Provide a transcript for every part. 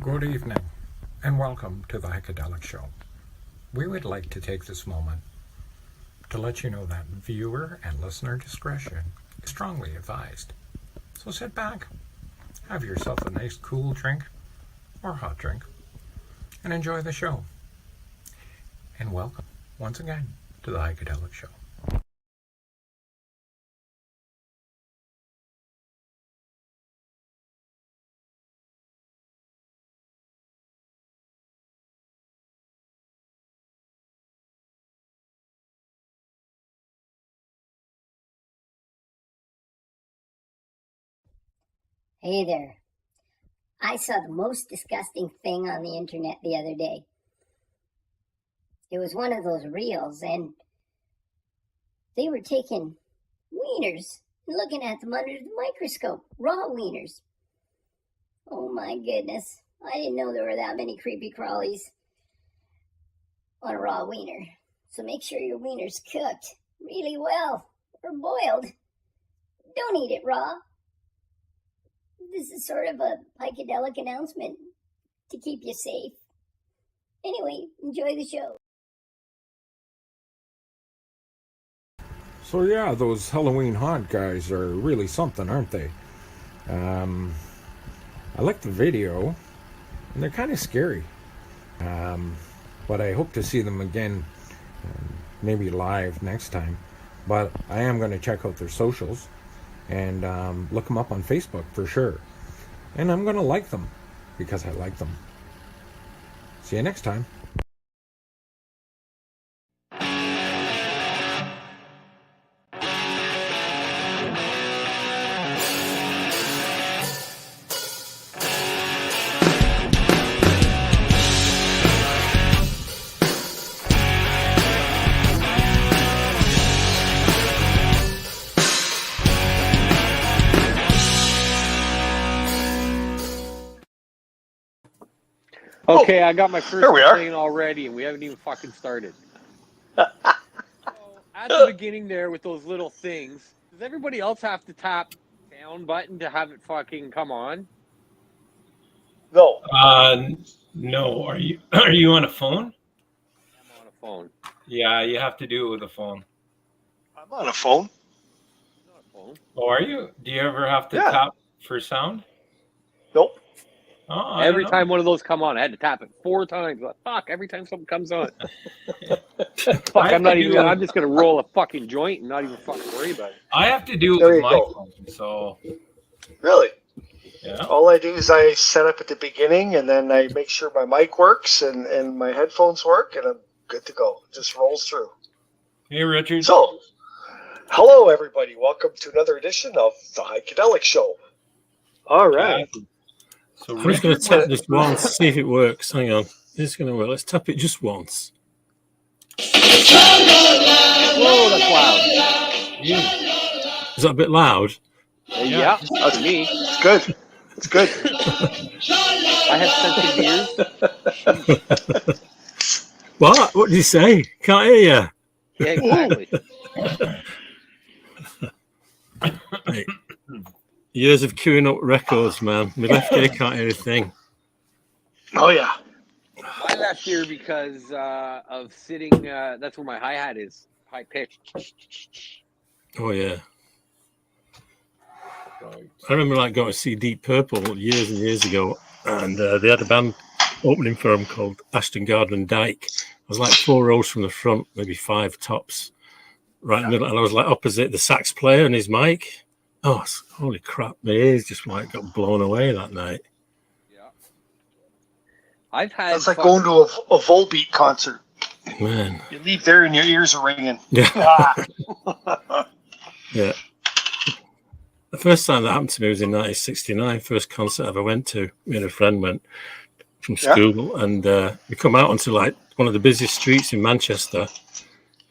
Good evening, and welcome to the Heikadelic Show. We would like to take this moment to let you know that viewer and listener discretion is strongly advised. So sit back, have yourself a nice cool drink or hot drink, and enjoy the show. And welcome once again to the Heikadelic Show. Hey there. I saw the most disgusting thing on the internet the other day. It was one of those reels, and they were taking wieners and looking at them under the microscope. Raw wieners. Oh my goodness. I didn't know there were that many creepy crawlies on a raw wiener. So make sure your wiener's cooked really well or boiled. Don't eat it raw. This is sort of a Heikadelic announcement to keep you safe. Anyway, enjoy the show. So yeah, those Halloween haunt guys are really something, aren't they? I like the video, and they're kind of scary. But I hope to see them again, maybe live next time. But I am going to check out their socials and look them up on Facebook for sure. And I'm going to like them because I like them. See you next time. Okay, I got my first Here we are. thing already, and we haven't even fucking started. So, at the beginning there with those little things, does everybody else have to tap down button to have it fucking come on? No. No. Are you on a phone? I'm on a phone. Yeah, you have to do it with a phone. I'm on a phone. Not a phone. Oh, are you? Do you ever have to Yeah. tap for sound? Nope. Oh, I Every don't know. time one of those come on, I had to tap it 4 times. Like, fuck, every time something comes on. Fuck, I I'm not have to even. do it- I'm just gonna roll a fucking joint and not even fucking worry about it. I have to do it There with you my go. phone. So Really? yeah. All I do is I set up at the beginning, and then I make sure my mic works and my headphones work, and I'm good to go. It just rolls through. Hey, Richard. So, hello everybody. Welcome to another edition of the Heikadelic Show. All right. So I'm just going Richard, to tap this once, see if it works. Hang on. It's going to work. Let's tap it just once. Whoa, that's loud. Is that a bit loud? Yeah, that's me. It's good. It's good. I have sensitive ears. What? What did you say? Can't hear you. Yeah, exactly. Right. Years of queuing up records, man. My left ear can't hear a thing. Oh yeah. My left ear because of sitting. That's where my hi hat is, high pitch. Oh, yeah. I remember like going to see Deep Purple years and years ago, and they had a band opening for them called Ashton Garden and Dyke. I was like 4 rows from the front, maybe 5 tops, right in the middle, and I was like opposite the sax player and his mic. Oh, holy crap! My ears just like got blown away that night. Yeah, I've had. It's like going to a Volbeat concert. Man, You leave there and your ears are ringing. yeah, Ah. yeah. The first time that happened to me was in 1969. First concert I ever went to. Me and a friend went from school, and we come out onto like one of the busiest streets in Manchester.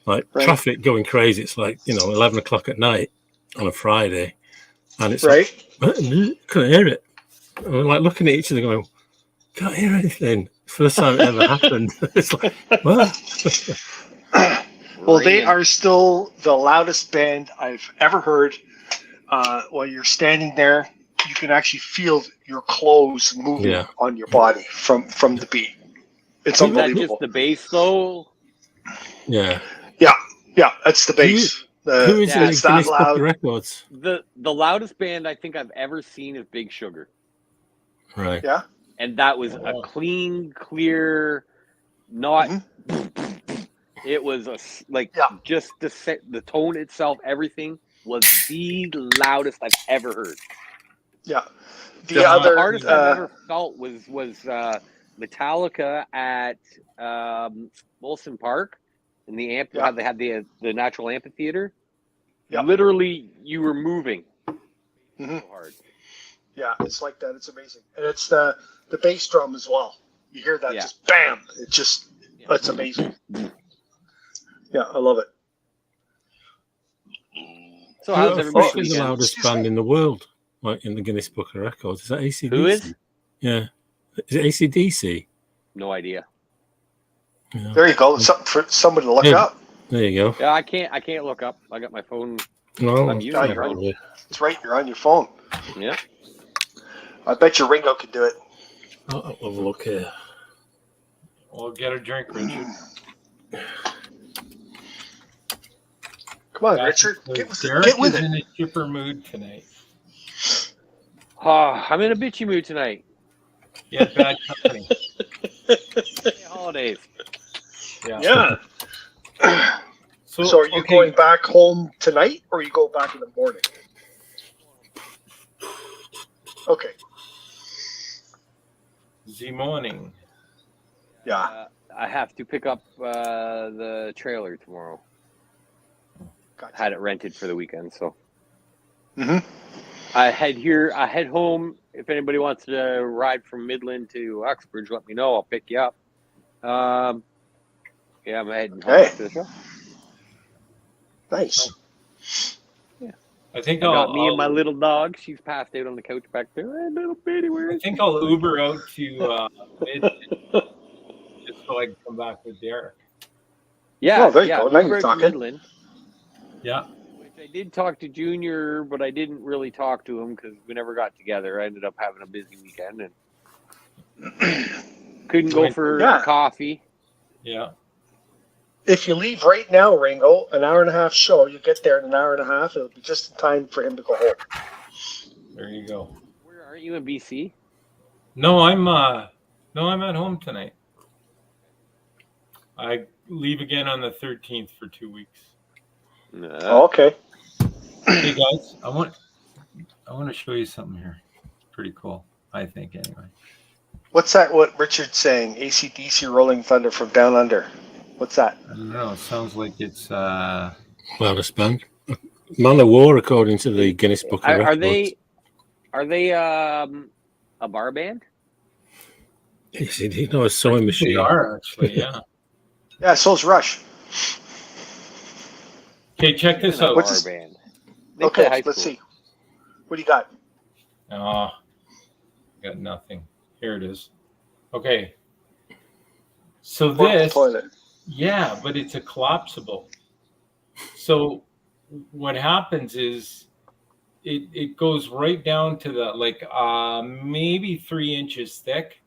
Like traffic going crazy. It's like 11 o'clock at night on a Friday, and it's Right. like, couldn't hear it. And we're like looking at each other, going, "Can't hear anything." First time it ever happened. It's like, what? Well, they are still the loudest band I've ever heard. While you're standing there you can actually feel your clothes moving on your body from the beat. It's Is that unbelievable. just the bass though? Yeah. Yeah, that's the bass. Who is in the It's that Guinness Book loud. of Records? The loudest band I think I've ever seen is Big Sugar. Right. Yeah. And that was a clean, clear, not. It was just the tone itself, everything was the loudest I've ever heard. Yeah. The hardest I've ever felt was Metallica at Molson Park in the how they had the natural amphitheater. Yeah. Literally, you were moving so hard. Yeah, it's like that. It's amazing, and it's the bass drum as well. You hear that just bam. It just that's amazing. Yeah, I love it. So how's everybody? Who's the loudest band in the world? Like in the Guinness Book of Records? Is that AC/DC? Who is? Yeah. Is it AC/DC? No idea. Yeah. There you go. Something for somebody to look up. There you go. Yeah, I can't look up. I got my phone. No, I'm using my phone. It's right. You're on your phone. Yeah. I bet your Ringo could do it. I'll have a look here. We'll get a drink, Richard. Come on, Richard. Get with it. In a chipper mood tonight. I'm in a bitchy mood tonight. Yeah, bad company. Holidays. Yeah. So are you okay. going back home tonight, or you go back in the morning? Okay. The morning. Yeah. I have to pick up the trailer tomorrow. Gotcha. Had it rented for the weekend, so. Mm-hmm. I head home. If anybody wants to ride from Midland to Uxbridge, let me know. I'll pick you up. I'm heading home after the show. Nice. Yeah. I think I got me and my little dog. She's passed out on the couch back there. Hey, little baby, where is I think I'll Uber out to Midland just so I can come back with Derek. Yeah. Oh, there you go. Now Uber you're out to talking. Midland. Yeah. Which I did talk to Junior, but I didn't really talk to him because we never got together. I ended up having a busy weekend and couldn't go for coffee. Yeah. If you leave right now, Ringo, an hour and a half show, you get there in an hour and a half. It'll be just in time for him to go home. There you go. Where are you in BC? No, I'm at home tonight. I leave again on the 13th for 2 weeks. Oh, okay. Hey guys, I want to show you something here. Pretty cool, I think. Anyway. What's that? What Richard's saying? AC/DC Rolling Thunder from Down Under. What's that? I don't know. It sounds like it's Loudest band. Man of War, according to the Guinness Book of Records. Are they a bar band? AC/DC, no, a sewing machine. They are actually, yeah. Yeah, so's Rush. Okay, check this out. What's this band? Okay, let's see. What do you got? Got nothing. Here it is. Okay. So Portable this, toilet. yeah, but it's a collapsible. So what happens is it goes right down to the maybe 3 inches thick,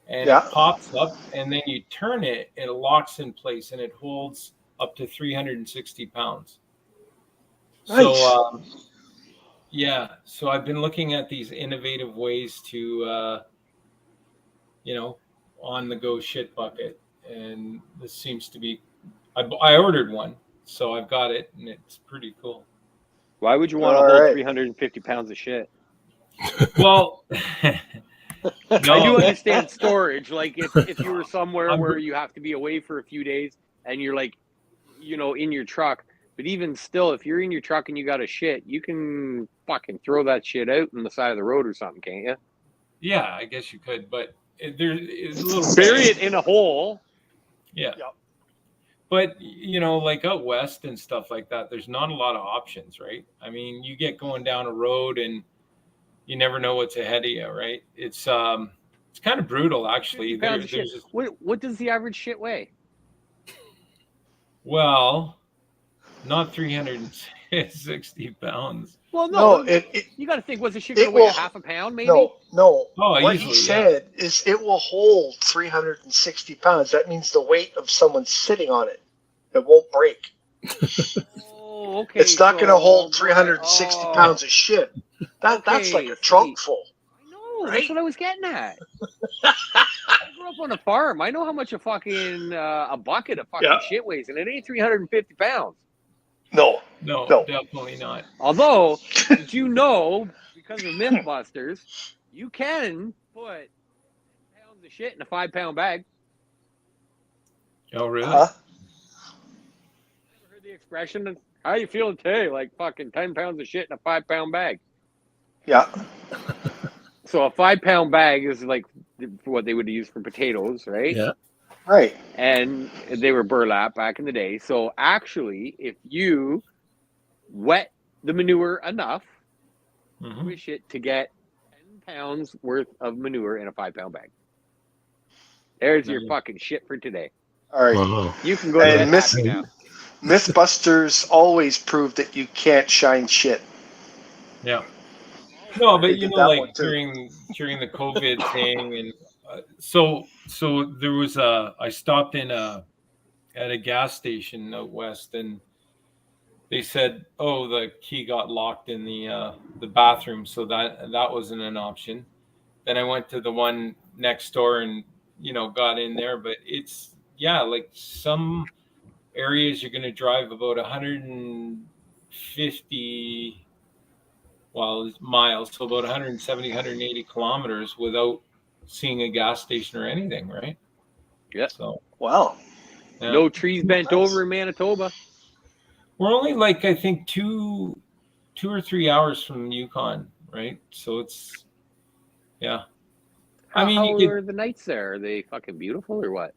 and it pops up, and then you turn it, and it locks in place, and it holds up to 360 pounds. Nice. So so I've been looking at these innovative ways to on the go shit bucket, and this seems to be I ordered one, so I've got it, and it's pretty cool. Why would you want to hold 350 pounds of shit? Well, I do understand storage. Like if you were somewhere where you have to be away for a few days and you're in your truck. But even still, if you're in your truck and you got a shit, you can fucking throw that shit out on the side of the road or something, can't you? Yeah, I guess you could, but there's a little bury it in a hole. Yeah. Yep. But like out west and stuff like that, there's not a lot of options, right? I mean, you get going down a road and you never know what's ahead of you, right? It's kind of brutal, actually. What does the average shit weigh? Well, not 360 pounds. Well, No, no, you got to think, was the shit it going to weigh a will- half a pound, maybe? no. Oh, What easily, he said is it will hold 360 pounds. That means the weight of someone sitting on it. It won't break. Oh, okay. It's not going to hold 360 pounds Oh, of shit. That's like okay, a trunk see. full. I know. Right? That's what I was getting at. I grew up on a farm. I know how much a fucking a bucket of fucking Yeah. shit weighs, and it ain't 350 pounds. No. No, No. definitely not. Although, did you know, because of Mythbusters, you can put 10 pounds of shit in a 5-pound bag? Oh, really? Huh? Ever heard the expression, how you feeling today? Like fucking 10 pounds of shit in a 5-pound bag. Yeah. So a 5-pound bag is like what they would use for potatoes, right? Yeah. Right. And they were burlap back in the day. So actually, if you wet the manure enough Mhm. with shit to get 10 pounds worth of manure in a 5-pound bag. There's your Nice. fucking shit for today. All right. Wow. You can go to And bed happy now. Mythbusters always prove that you can't shine shit. Yeah. No, They but you did know, that like one too. during the COVID thing, and so there was I stopped in at a gas station out west, and they said, "Oh, the key got locked in the bathroom," so that wasn't an option. Then I went to the one next door, and got in there, but it's like some areas you're going to drive about 150 miles, so about 170, 180 kilometers without seeing a gas station or anything, right? Yeah. So Wow. yeah. No trees bent Nice. over in Manitoba. We're only like I think 2 or 3 hours from Yukon, right? So it's I mean, How you could are the nights there? Are they fucking beautiful or what?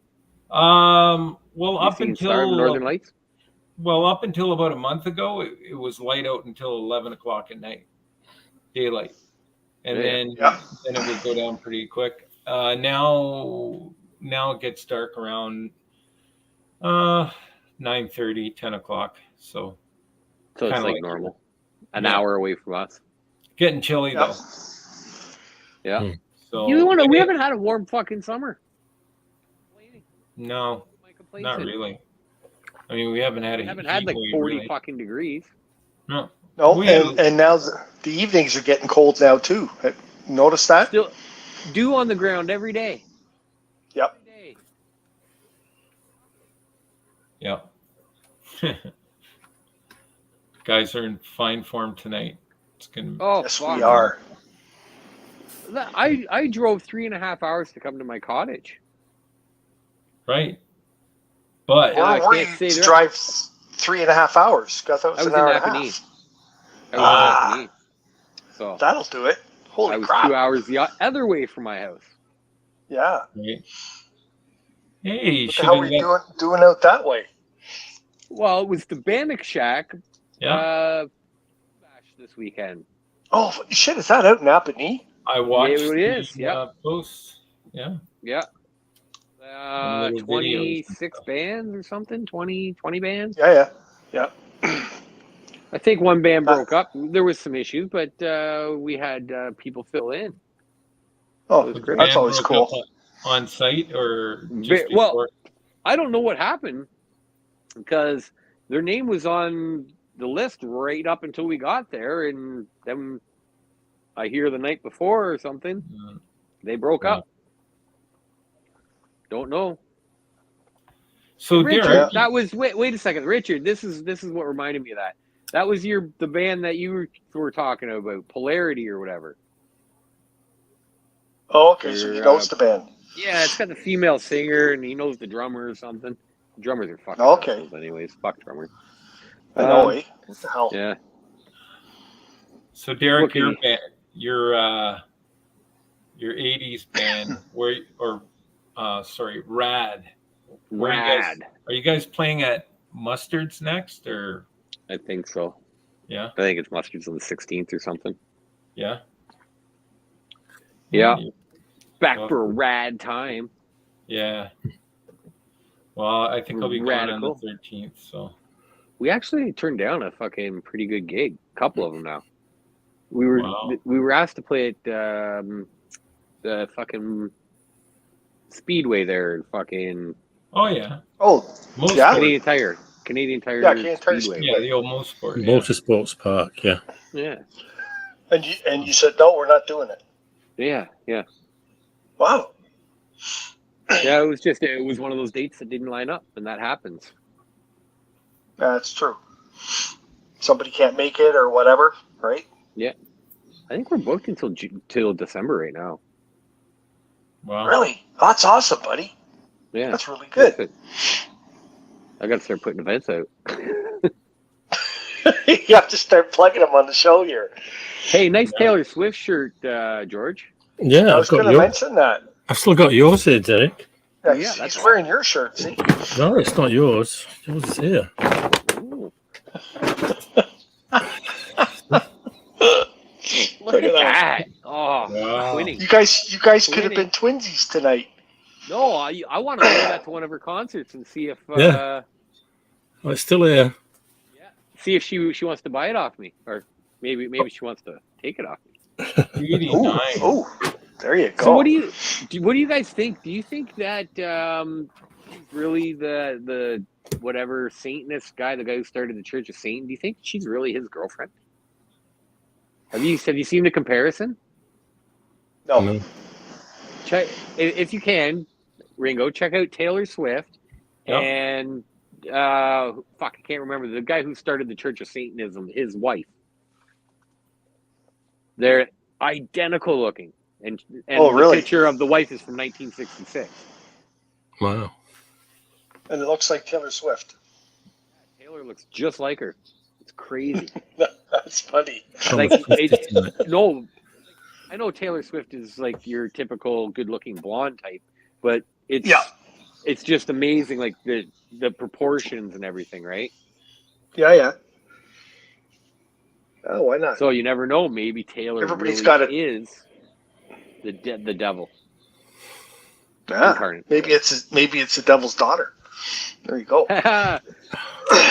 well You up seeing Star of the Northern Lights? until about a month ago, it was light out until 11 o'clock at night, daylight, and then it would go down pretty quick. Now it gets dark around 9:30, 10 o'clock. So it's kinda like like normal. An hour away from us. getting chilly Yeah. though. Yeah. So We haven't had a warm fucking summer. no, My complaints not in. really. I mean, we haven't had We a haven't heat had like wave, 40 really. fucking degrees. No. No, We had- and now the evenings are getting cold now too. Notice that? Still dew on the ground every day. Yep. Every day. Yeah. Guys are in fine form tonight. It's gonna. Oh, Yes, fuck. we are. I drove 3.5 hours to come to my cottage. Right. But I Where were can't you say to that- drive 3.5 hours? I thought it was I an was hour in and a Napanee. half. I was in Napanee. So That'll do it. Holy I was crap. 2 hours the other way from my house. Yeah. right. Hey, you What the should hell were have you doing out that way? Well, it was the Bannock Shack Yeah. bash this weekend. Oh, shit, is that out in Napanee? I watched it is, the yeah. posts. Yeah. Yeah. And little videos and 26 stuff. bands or something, 20 bands. Yeah. I think one band broke up. There was some issues, but we had people fill in. Oh, It was Was the great. that's band always broke cool. up on site or just Well, before? I don't know what happened because their name was on the list right up until we got there, and then I hear the night before or something they broke Yeah. up. Don't know. So Richard, Derek, that was wait a second, Richard. This is what reminded me of that. That was the band that you were talking about, Polarity or whatever. Oh, okay, so he knows the band. Yeah, it's got the female singer, and he knows the drummer or something. Drummers are fucking Okay. assholes anyways. Fuck drummers. I know, eh? What the hell? Yeah. so Derek, Look at your 80s band, Rad. Rad. Are you guys playing at Mustard's next, or? I think so. Yeah. I think it's Mustard's on the 16th or something. Yeah. Yeah. Back for a rad time. Yeah. Well, I think I'll be going on the Radical. 13th. So. We actually turned down a fucking pretty good gig. A couple of them now. We were asked to play at the fucking Speedway there. Fucking Oh yeah. Oh, Most yeah? Canadian Tire. Canadian Tire Yeah, Canadian Tire Speedway. Yeah, the old most sport. Yeah. Motorsports Park, yeah. Yeah. And you said, no, we're not doing it. Yeah. Wow. Yeah, it was one of those dates that didn't line up, and that happens. That's true. Somebody can't make it or whatever, right? Yeah. I think we're booked till December right now. Wow. Really? That's awesome, buddy. Yeah. That's really good. I got to start putting events out. You have to start plugging them on the show here. Hey, nice Taylor Swift shirt, George. Yeah, I was going to mention that. I've still got yours here, Derek. Yeah, he's wearing your shirt, see? No, it's not yours. Yours is here. Look at that. Oh, Wow. winning. You guys could have been twinsies tonight. No, I want to wear that to one of her concerts and see if Yeah. Oh, it's still here. see if she wants to buy it off me, or maybe she wants to take it off me. 89. Oh, there you go. So what do you guys think? Do you think that she's really the whatever Satanist guy, the guy who started the Church of Satan? Do you think she's really his girlfriend? Have you seen the comparison? No. Check if you can, Ringo. Check out Taylor Swift and I can't remember the guy who started the Church of Satanism. His wife. They're identical looking, and the picture of the wife is from 1966. Wow. And it looks like Taylor Swift. Taylor looks just like her. It's crazy. That's funny. Like, no, I know Taylor Swift is like your typical good-looking blonde type, but it's just amazing, like the proportions and everything, right? Yeah. Oh, why not? So you never know. Maybe Taylor Everybody's really got it. is the devil. Yeah. Maybe it's the devil's daughter. There you go.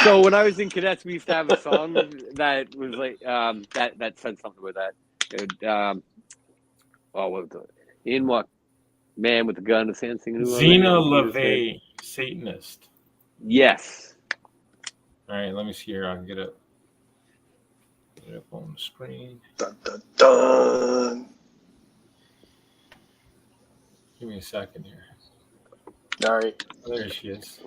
So when I was in cadets, we used to have a song that was like that said something with that. What was it? In what man with the gun in his hand singing? Zena LaVey, Satanist. Yes. All right, let me see here. I can get it up on the screen. Dun, dun, dun. Give me a second here. All right. There she is.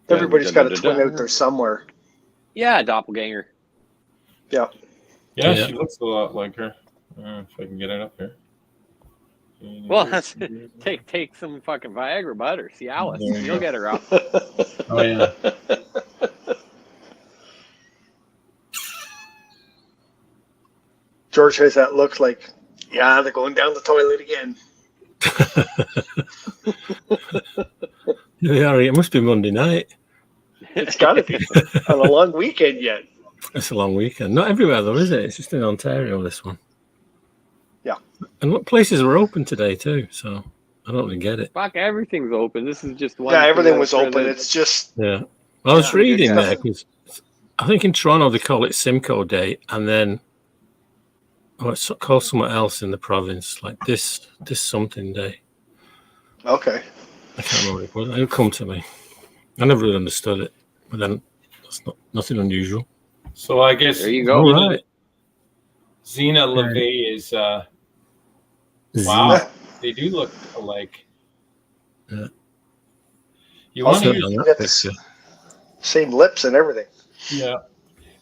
Everybody's got a twin out there somewhere. Yeah, doppelganger. Yeah. Yeah, she looks a lot like her. If I can get it up here. Well, that's take some fucking Viagra, bud, or Cialis. You'll get her up. Oh yeah. George has that look like, yeah, they're going down the toilet again. Yeah, it must be Monday night. It's got to be on a long weekend yet. It's a long weekend. Not everywhere though, is it? It's just in Ontario, this one. Yeah. And what places were open today too, so I don't really get it. Fuck, everything's open. This is just one. Yeah, everything was open. It's just... Yeah. Well, I was reading there, because I think in Toronto they call it Simcoe Day, and then it's called somewhere else in the province, like this something day. Okay. I can't remember what it was. It'll come to me. I never really understood it, but then that's nothing unusual. So I guess there you go. All right. Zena LaVey is wow. They do look alike. Yeah. You want to You got the same lips and everything. Yeah.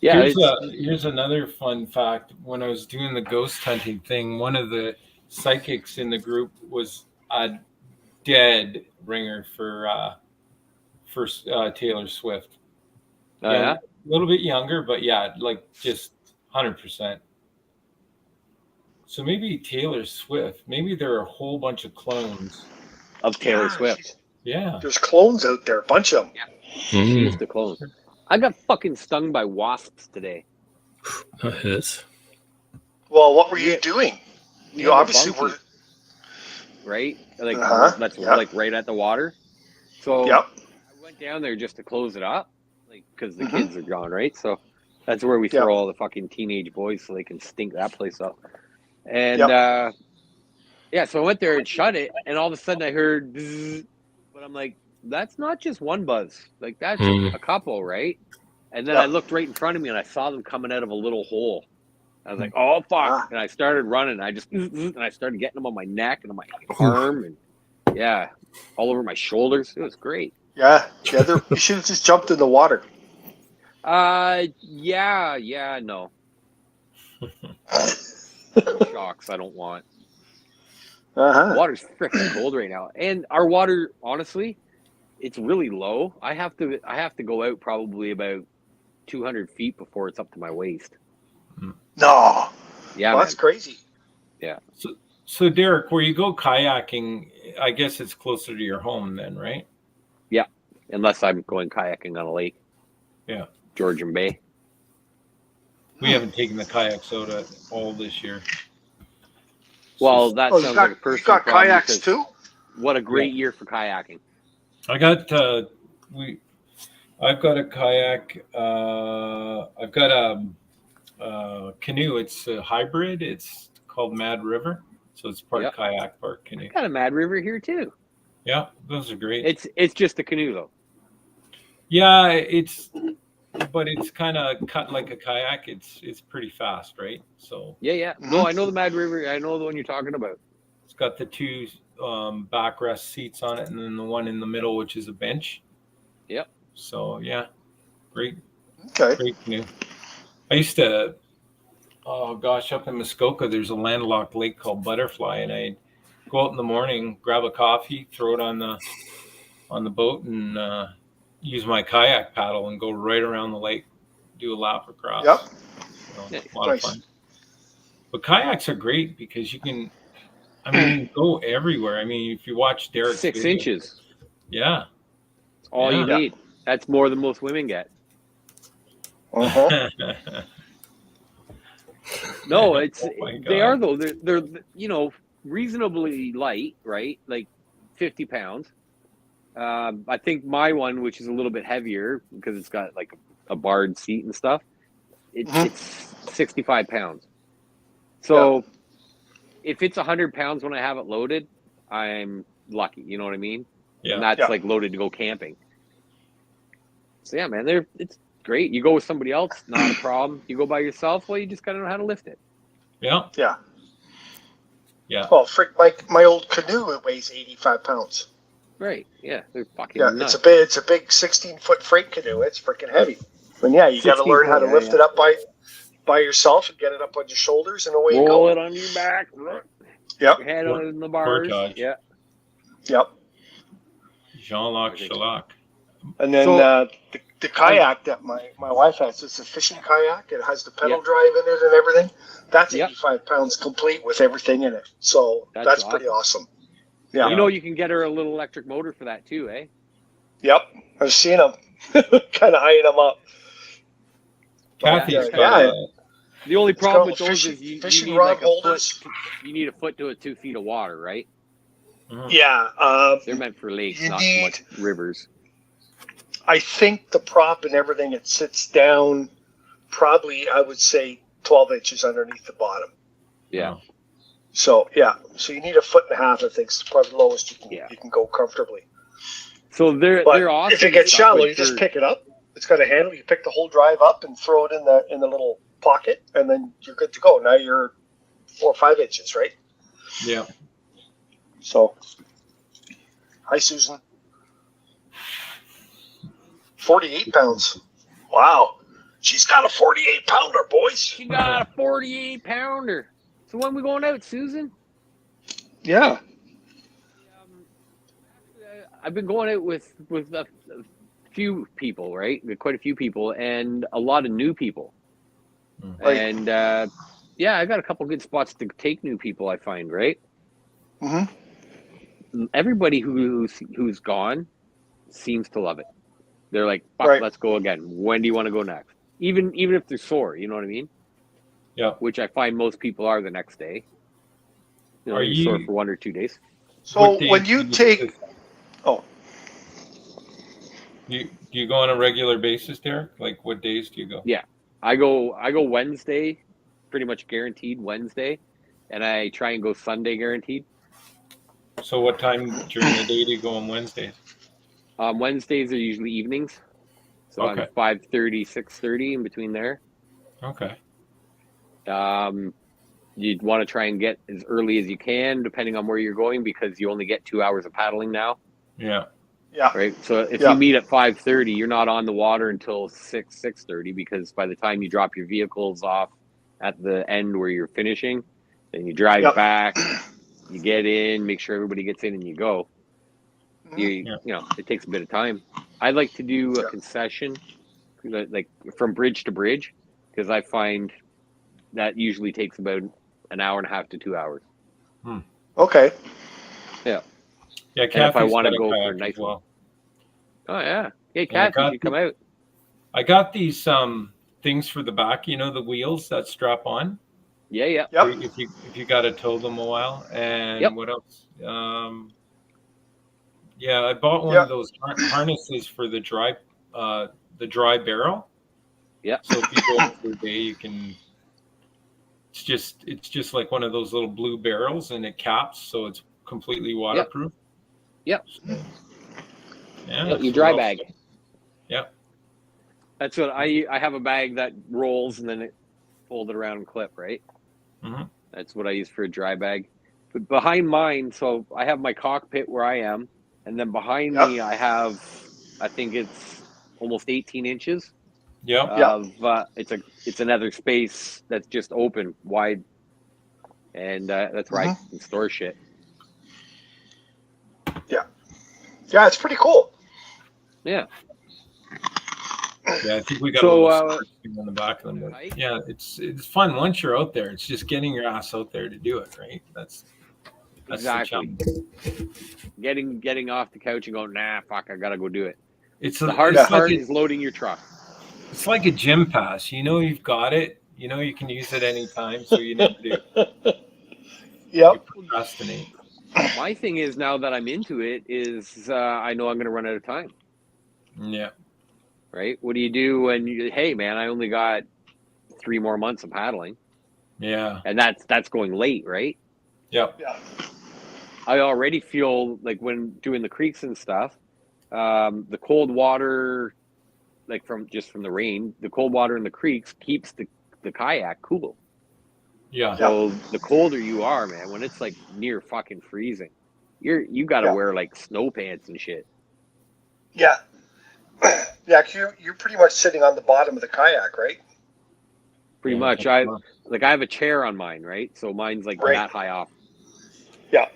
Yeah. Here's another fun fact. When I was doing the ghost hunting thing, one of the psychics in the group was a dead ringer for Taylor Swift. Yeah. A little bit younger, but yeah, like just 100%. So maybe Taylor Swift. Maybe there are a whole bunch of clones Of Taylor Swift. Yeah. There's clones out there, a bunch of them. She's the clone. I got fucking stung by wasps today. That hurts. Well, what were you doing? You obviously were. Right? Like, Uh-huh. that's like right at the water. So Yep. I went down there just to close it up, like because the kids are gone, right? So that's where we throw all the fucking teenage boys so they can stink that place up. And so I went there and shut it, and all of a sudden I heard, bzzz, but I'm like, that's not just one buzz, like that's a couple, right? And then I looked right in front of me and I saw them coming out of a little hole. I was like, oh fuck! And I started running. And I started getting them on my neck and on my arm and all over my shoulders. It was great. Yeah. You should have just jumped in the water. No. Shocks I don't want. Water's freaking cold right now, and our water, honestly, it's really low. I have to go out probably about 200 feet before it's up to my waist. No. Yeah, well, that's crazy. Yeah. So Derek, where you go kayaking, I guess it's closer to your home then, right? Yeah, unless I'm going kayaking on a lake. Yeah. Georgian Bay. We haven't taken the kayaks out at all this year. Well, that sounds like a personal You got problem kayaks because too? What a great year for kayaking. I got I've got a kayak. I've got a canoe. It's a hybrid. It's called Mad River, so it's part kayak, part canoe. Got a Mad River here too. Yeah, those are great. It's just a canoe though. Yeah, but it's kind of cut like a kayak. It's pretty fast, right? So yeah. No, I know the Mad River. I know the one you're talking about. It's got the two backrest seats on it, and then the one in the middle, which is a bench. Yep. So yeah, great canoe. I used to, up in Muskoka, there's a landlocked lake called Butterfly, and I'd go out in the morning, grab a coffee, throw it on the boat, and use my kayak paddle and go right around the lake, do a lap across. Yep. A lot of fun. But kayaks are great because you can go everywhere. I mean, if you watch Derek's 6 video, inches. Yeah. That's all you need. That's more than most women get. No, they are though. They're reasonably light, right? Like 50 pounds. I think my one, which is a little bit heavier because it's got like a barred seat and stuff, it's 65 pounds. So if it's 100 pounds when I have it loaded, I'm lucky. You know what I mean? Yeah. And that's like loaded to go camping. So yeah, man, it's great. You go with somebody else, not a problem. You go by yourself, well, you just gotta know how to lift it. Yeah. Yeah. Yeah. Well, my old canoe, it weighs 85 pounds. Right. Yeah. They're fucking nuts. It's a big 16-foot freight canoe. It's freaking heavy. And you got to learn how to lift it up by yourself and get it up on your shoulders and away you go. Roll it on your back. Yep. Your head on the bars. Yeah. Yep. Jean-Luc Chalac. And then the kayak that my wife has, it's a fishing kayak. It has the pedal drive in it and everything. That's 85 pounds complete with everything in it. So that's pretty awesome. Yeah. You can get her a little electric motor for that too, eh? Yep. I've seen them. Kind of eyeing them up. Kathy's got the only problem with those is you fishing need rod like holders. You need a foot to 2 feet of water, right? Yeah. They're meant for lakes, not so much rivers. I think the prop and everything, it sits down probably, I would say, 12 inches underneath the bottom. Yeah. So you need a foot and a half. I think it's probably the lowest you can go comfortably. So they're awesome. If it gets shallow, you just pick it up. It's got a handle. You pick the whole drive up and throw it in the little pocket, and then you're good to go. Now you're 4 or 5 inches, right? Yeah. So, hi, Susan. 48 pounds. Wow. She's got a 48-pounder, boys. She got a 48-pounder. So when we going out, Susan? Yeah. I've been going out with a few people, right? Quite a few people, and a lot of new people. And I got a couple good spots to take new people. I find, right? Mm-hmm. Everybody who's gone seems to love it. They're like, "Fuck, let's go again. When do you want to go next?" Even if they're sore, you know what I mean? Yeah. Which I find most people are the next day. Are you sore for 1 or 2 days? So when you take, Do you go on a regular basis, Derek? Like what days do you go? Yeah, I go Wednesday, pretty much guaranteed Wednesday, and I try and go Sunday guaranteed. So what time during the day do you go on Wednesdays? Wednesdays are usually evenings, so I'm Okay. 5:30, 6:30 in between there. Okay. You'd want to try and get as early as you can, depending on where you're going, because you only get 2 hours of paddling now. Yeah. Yeah. Right. So if you meet at 5:30, you're not on the water until 6:30, because by the time you drop your vehicles off at the end where you're finishing, then you drive back, you get in, make sure everybody gets in, and you go. You know, it takes a bit of time. I like to do a concession, like from bridge to bridge, because I find that usually takes about an hour and a half to 2 hours. Okay. Yeah. Yeah, and if I Kathy's want to got a go for a kayak nice as well. one. Oh yeah. Hey, Kathy, you come out. I got these things for the back, you know, the wheels that strap on. Yeah, yeah. Yep. If you got to tow them a while. And what else? Yeah, I bought one of those harnesses for the dry barrel. Yeah. So if you go for a day, you can. It's just like one of those little blue barrels, and it caps, so it's completely waterproof. Yep. So, yeah. You dry bag. Yep. That's what I have, a bag that rolls and then it fold it around and clip, right? Mm-hmm. That's what I use for a dry bag. But behind mine, so I have my cockpit where I am, and then behind me I have, I think it's almost 18 inches. Of it's another space that's just open, wide, and that's where I can store shit. Yeah, it's pretty cool. Yeah. Yeah, I think we got a little thing on the back of them. Yeah, it's fun once you're out there. It's just getting your ass out there to do it, right? That's exactly. Getting off the couch and going, nah, fuck, I gotta go do it. It's the hardest part is loading your truck. It's like a gym pass. You know you've got it. You know you can use it anytime, so you never do. You procrastinate. My thing is, now that I'm into it, is I know I'm going to run out of time. Yeah. Right? What do you do when hey, man, I only got 3 more months of paddling? Yeah. And that's going late, right? Yep. Yeah. I already feel like when doing the creeks and stuff, the cold water, like from the rain, the cold water in the creeks keeps the kayak cool. Yeah. So the colder you are, man, when it's like near fucking freezing, you got to wear like snow pants and shit. Yeah. Yeah, you're pretty much sitting on the bottom of the kayak, right? Pretty much. I have a chair on mine, right? So mine's like that high off. Yeah.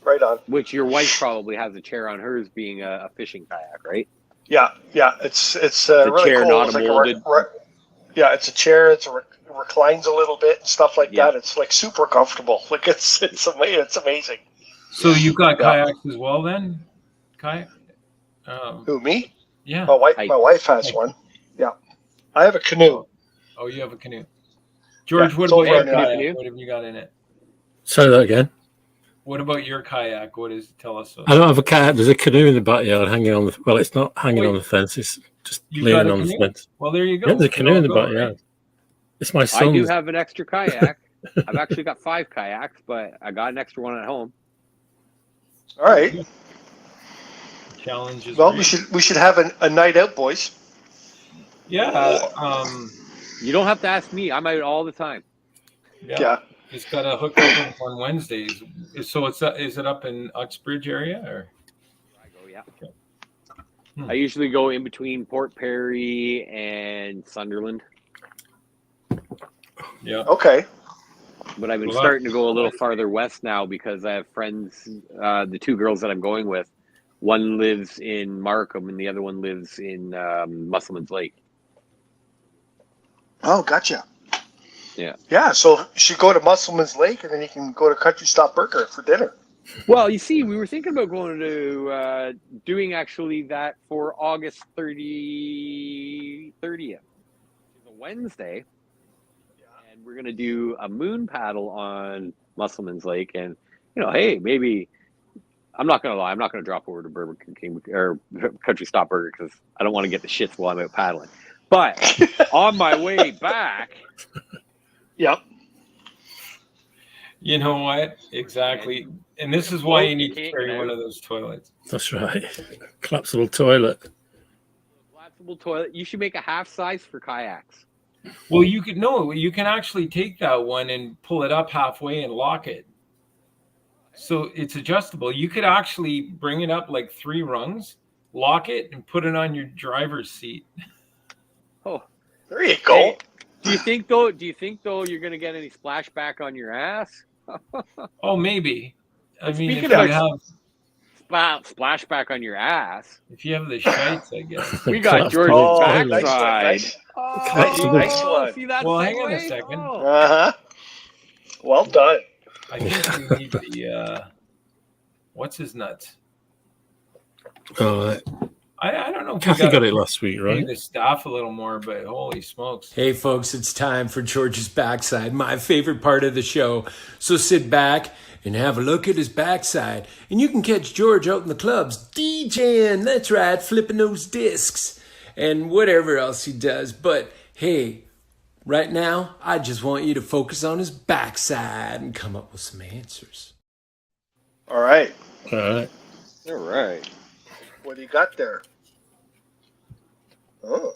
Right on. Which your wife probably has a chair on hers, being a fishing kayak, right? Yeah. It's a really chair, cool. not it's a like molded. It's a chair. It reclines a little bit and stuff like that. It's like super comfortable. Like it's amazing. So you got kayaks as well, then? Kayak? Who, me? Yeah. My wife has one. Yeah. I have a canoe. Oh, you have a canoe. George, what about your kayak? What have you got in it? Say that again. What about your kayak? What is? Tell us. I don't have a kayak. There's a canoe in the backyard hanging on the. Well, it's not hanging on the fence. It's just leaning on the fence. Well, there you go. Yeah, there's a canoe in the backyard. Right? It's my son's. I do have an extra kayak. I've actually got 5 kayaks, but I got an extra one at home. All right. Challenges. Well, we should have a night out, boys. Yeah. You don't have to ask me. I'm out all the time. Yeah. Just got to hook up on Wednesdays. So is it up in Uxbridge area or? I go, yeah. Okay. I usually go in between Port Perry and Sunderland. Yeah. Okay. But I've been starting to go a little farther west now because I have friends. The 2 girls that I'm going with, one lives in Markham and the other one lives in Musselman's Lake. Oh, gotcha. Yeah. Yeah, so you should go to Musselman's Lake and then you can go to Country Stop Burger for dinner. Well, you see, we were thinking about going to doing actually that for August 30th. It's a Wednesday. And we're going to do a moon paddle on Musselman's Lake. And, hey, maybe I'm not gonna lie. I'm not gonna drop over to Burger King or Country Stop Burger because I don't want to get the shits while I'm out paddling. But on my way back, Yep. You know what? Exactly. And this is why you need to carry one of those toilets. That's right. Collapsible toilet. Collapsible toilet. You should make a half size for kayaks. Well, you can actually take that one and pull it up halfway and lock it. So it's adjustable. You could actually bring it up like 3 rungs, lock it, and put it on your driver's seat. Oh, there you go. Hey, do you think though you're gonna get any splashback on your ass? Oh, maybe. I mean, if Speaking you of have splashback on your ass, if you have the shites, I guess. we got Collapsible George's toilet. backside. Nice one. See that Well, hang on a segue? second. Oh. Uh-huh. Well done. I think we need the what's his nuts? Oh, I don't know if Kathy got it last week, pay right? the staff a little more, but holy smokes. Hey folks, it's time for George's backside, my favorite part of the show. So sit back and have a look at his backside, and you can catch George out in the clubs DJing, that's right, flipping those discs and whatever else he does. But hey, right now, I just want you to focus on his backside and come up with some answers. All right. All right. All right. What do you got there? Oh.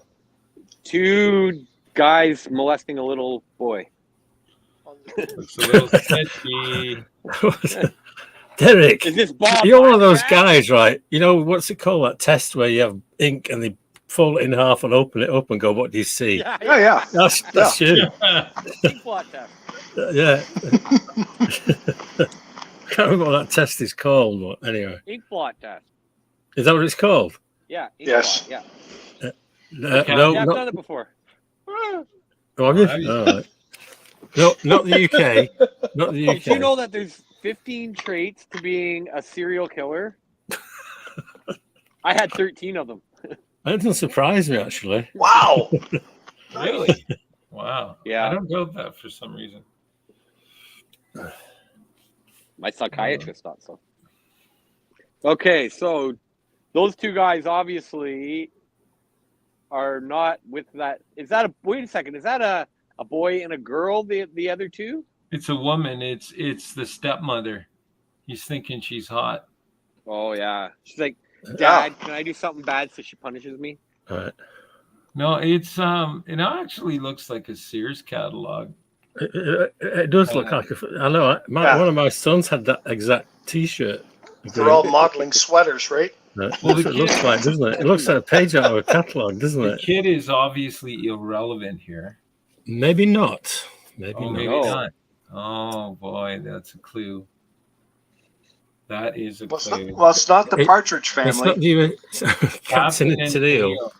2 guys molesting a little boy. Looks a little sketchy. Derek, Is this Bob? you're one of those guys, right? You know, what's it called, that test where you have ink and they fold it in half and open it up and go, what do you see? Yeah. That's you. Ink blot test. Yeah. Can't remember what that test is called, but anyway. Ink blot test. Is that what it's called? Yeah. Ink Yes. blot, yeah. No, Yeah, I've not, done it before. oh, have you? Have you? All right. No, not the UK. Not the UK. Did you know that there's 15 traits to being a serial killer? I had 13 of them. That doesn't surprise me, actually. Wow. Really? Wow. Yeah. I don't doubt that for some reason. My psychiatrist thought so. Okay, so those 2 guys obviously are not with that. Is that a wait a second? Is that a boy and a girl? The other 2? It's a woman. It's the stepmother. He's thinking she's hot. Oh yeah. She's like, Dad, can I do something bad so she punishes me? All right. No, it's it actually looks like a Sears catalog. It does look like I know. One of my sons had that exact T-shirt. They're all modeling sweaters, right? Well, it looks like, doesn't it? It looks like a page out of a catalog, doesn't The it? kid is obviously irrelevant here. Maybe not. Maybe Oh, not. maybe not. Oh boy, that's a clue. That is a clue. Well, it's not the Partridge It's Family. not you. Captain and Tennille.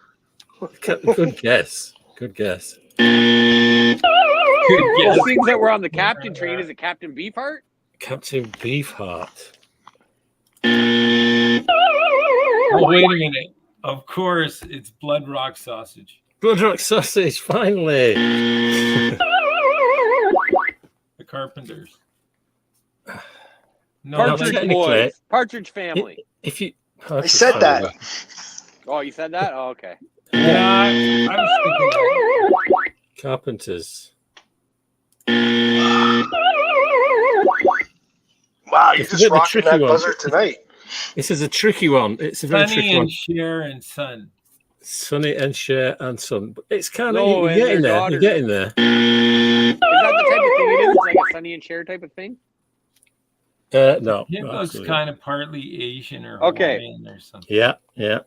Good guess. Good guess. Good Those guess. things that were on the captain train, is it Captain Beefheart? Captain Beefheart. Oh, wait a minute. Of course, it's Blood Rock Sausage. Blood Rock Sausage, finally. The Carpenters. No, Partridge technically- Boys. Partridge Family. If you, I said that. Oh, you said that? Oh, okay. yeah, I was thinking that. Carpenters. Wow, you're It's a just bit of a rocking tricky that one. buzzer tonight. This is a tricky one. It's a very Sonny tricky one. and Cher and Son. Sonny and Cher and Son. But it's kind of No, you're and getting their there. daughter. You're getting there. Is that the type of thing it is? It's like a Sonny and Cher type of thing? No. It not looks actually. kind of partly Asian or Okay. Hawaiian or something. Yeah, yeah.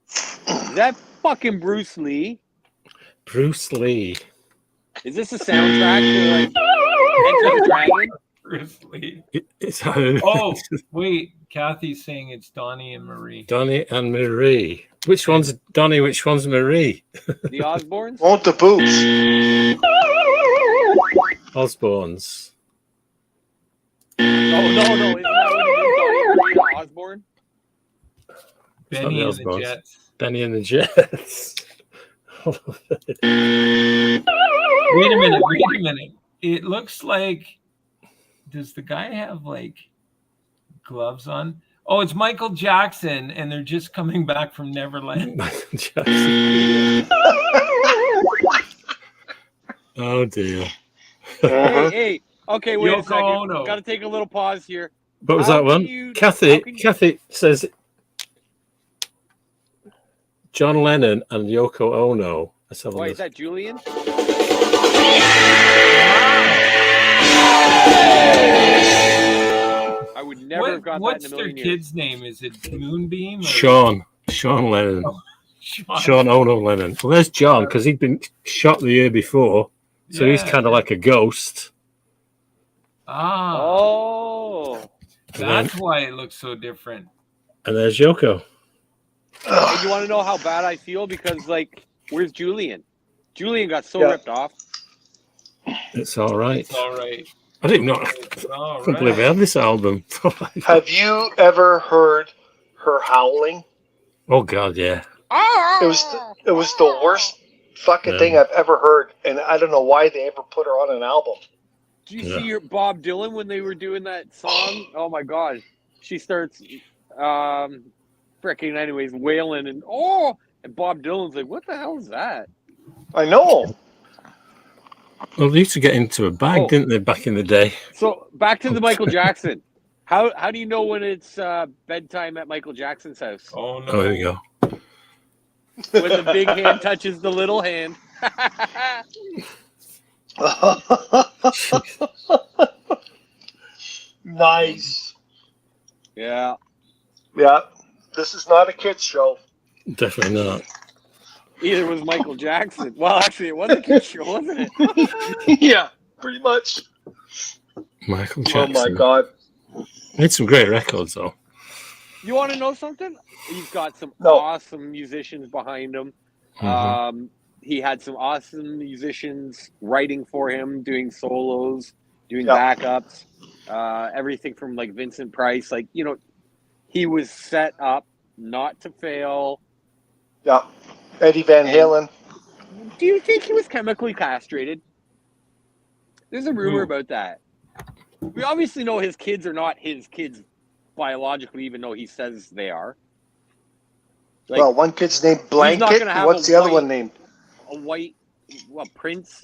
Is that fucking Bruce Lee? Bruce Lee. Is this a soundtrack to like Enter the Dragon? Bruce Lee. It's Oh, wait. Kathy's saying it's Donnie and Marie. Donnie and Marie. Which one's Donnie? Which one's Marie? The Osbournes? Won't the boobs? Osborne's. Oh, no. Isn't that what it is? Donnie and Marie Osborne? Benny Sonny and the Osborne's. Jets. Benny and the Jets. Wait a minute. It looks like, does the guy have like gloves on. Oh, it's Michael Jackson, and they're just coming back from Neverland. Michael Jackson. Oh dear. Hey. Okay, wait a second. Ono. Got to take a little pause here. What was that one? Kathy says John Lennon and Yoko Ono. Let's have a look. Is that Julian? I would never have got that in a million years. What's their kid's name? Is it Moonbeam? Sean Lennon. Oh, Sean Ono Lennon. Well, there's John, because he'd been shot the year before. So he's kind of like a ghost. Ah. Oh. That's why it looks so different. And there's Yoko. And you want to know how bad I feel? Because, like, where's Julian? Julian got so ripped off. It's all right. It's all right. I didn't know. I couldn't believe I had this album. Have you ever heard her howling? Oh God, yeah. It was the worst fucking thing I've ever heard, and I don't know why they ever put her on an album. Do you see your Bob Dylan when they were doing that song? Oh my God, she starts freaking anyways wailing and Bob Dylan's like, what the hell is that? I know. Well, they used to get into a bag, didn't they, back in the day? So back to the Michael Jackson. How do you know when it's bedtime at Michael Jackson's house? Oh no! Oh, there you go. When the big hand touches the little hand. Nice. Yeah. Yeah. This is not a kid's show. Definitely not. Either was Michael Jackson. Well, actually, it was a kid's show, wasn't it? Yeah, pretty much. Michael Jackson. Oh my God. Made some great records, though. You want to know something? He's got some awesome musicians behind him. Mm-hmm. He had some awesome musicians writing for him, doing solos, doing backups, everything from like Vincent Price. Like, you know, he was set up not to fail. Yeah. Eddie Van Halen. Do you think he was chemically castrated? There's a rumor about that. We obviously know his kids are not his kids biologically, even though he says they are. Like, well, one kid's named Blanket. What's the other one named? A white, prince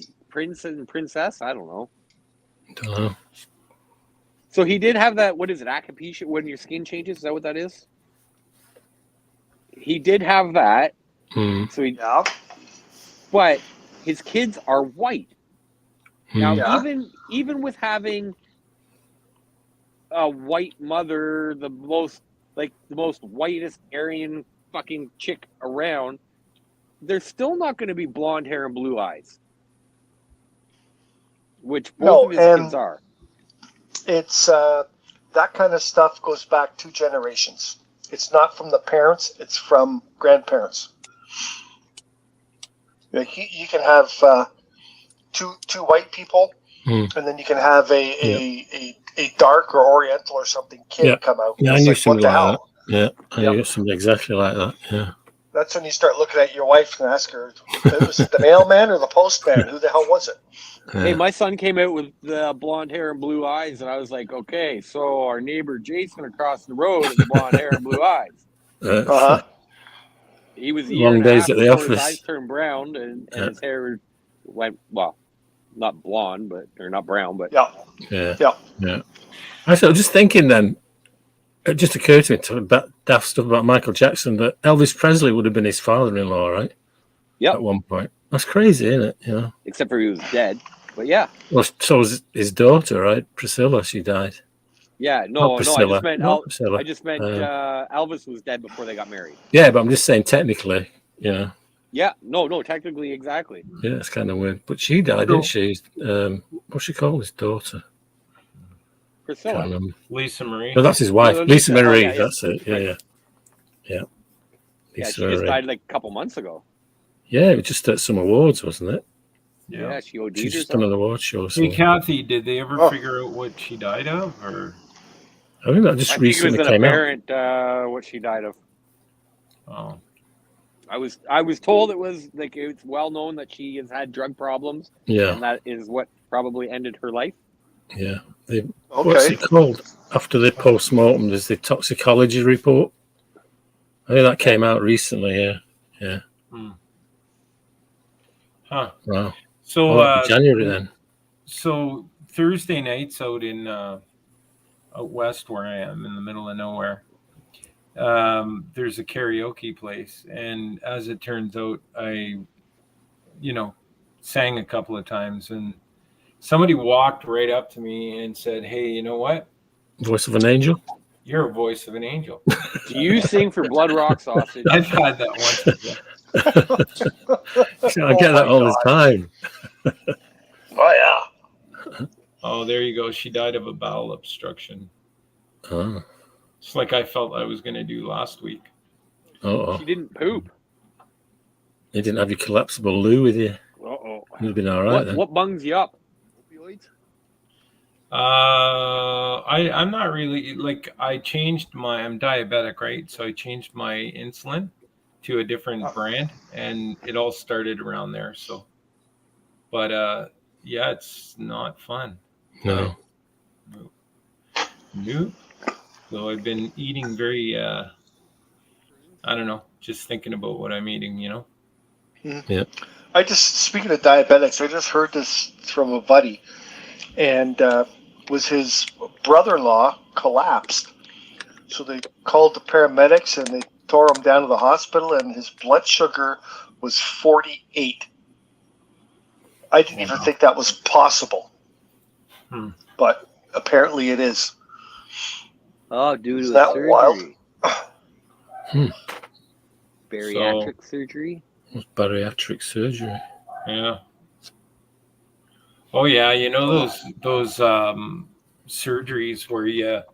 and princess? I don't know. Don't know. So he did have that, what is it, alopecia, when your skin changes? Is that what that is? He did have that. So but his kids are white. Now, even with having a white mother, the most whitest Aryan fucking chick around, they're still not going to be blonde hair and blue eyes, which both of his kids are. It's that kind of stuff goes back 2 generations. It's not from the parents; it's from grandparents. Like you can have two white people, and then you can have a dark or Oriental or something kid come out. Yeah, I knew something like that. Yeah, I knew something exactly like that. Yeah. That's when you start looking at your wife and ask her, was it the mailman or the postman? Who the hell was it? Hey, my son came out with blonde hair and blue eyes, and I was like, okay, so our neighbor Jason across the road has blonde hair and blue eyes. He was long days at the office. His eyes turned brown, and his hair went, well, not blonde, or not brown, but yeah. Actually, I was just thinking then, it just occurred to me to that daft stuff about Michael Jackson that Elvis Presley would have been his father-in-law, right? Yeah. At one point. That's crazy, isn't it? You know. Except for he was dead, but yeah. Well, so was his daughter, right? Priscilla, she died. Yeah, no, I just meant Priscilla. Elvis was dead before they got married. Yeah, but I'm just saying technically, you know. Yeah, no, technically, exactly. Yeah, it's kind of weird. But she died, didn't she? What's she called? His daughter? Priscilla. Lisa Marie. No, that's his wife. Lisa Marie, yeah, that's it. Yeah. Lisa she just died like a couple months ago. Yeah, it was just at some awards, wasn't it? Yeah, she OD'd She's just done an award show. Hey, Kathy, did they ever figure out what she died of? Or I think that just recently came out. What she died of. Oh. I was told it was like it's well known that she has had drug problems. Yeah. And that is what probably ended her life. Yeah. What's it called? After the post-mortem, there's the toxicology report. I think that came out recently, yeah. Huh. Wow. So January then. So Thursday nights out west where I am in the middle of nowhere, there's a karaoke place, and as it turns out, I sang a couple of times, and somebody walked right up to me and said, "Hey, you know what? Voice of an angel? You're a voice of an angel." Do you sing for Blood Rock Sausage? I've had that once. I get that all the time. Oh, yeah. Oh, there you go. She died of a bowel obstruction. Oh. It's like I felt I was going to do last week. Oh. She didn't poop. You didn't have your collapsible loo with you. Uh-oh. You'd been all right then. What bungs you up? Opioids? I'm not really, like, I'm diabetic, right? So I changed my insulin to a different brand, and it all started around there. So, but yeah, it's not fun. No. Nope. So I've been eating very, I don't know, just thinking about what I'm eating, Yeah. Speaking of diabetics, I just heard this from a buddy, and was his brother-in-law collapsed. So they called the paramedics and they tore him down to the hospital, and his blood sugar was 48. I didn't even think that was possible, but apparently it is. Oh, due to that surgery. Wild? Bariatric surgery? Bariatric surgery. Yeah. Oh yeah, those surgeries where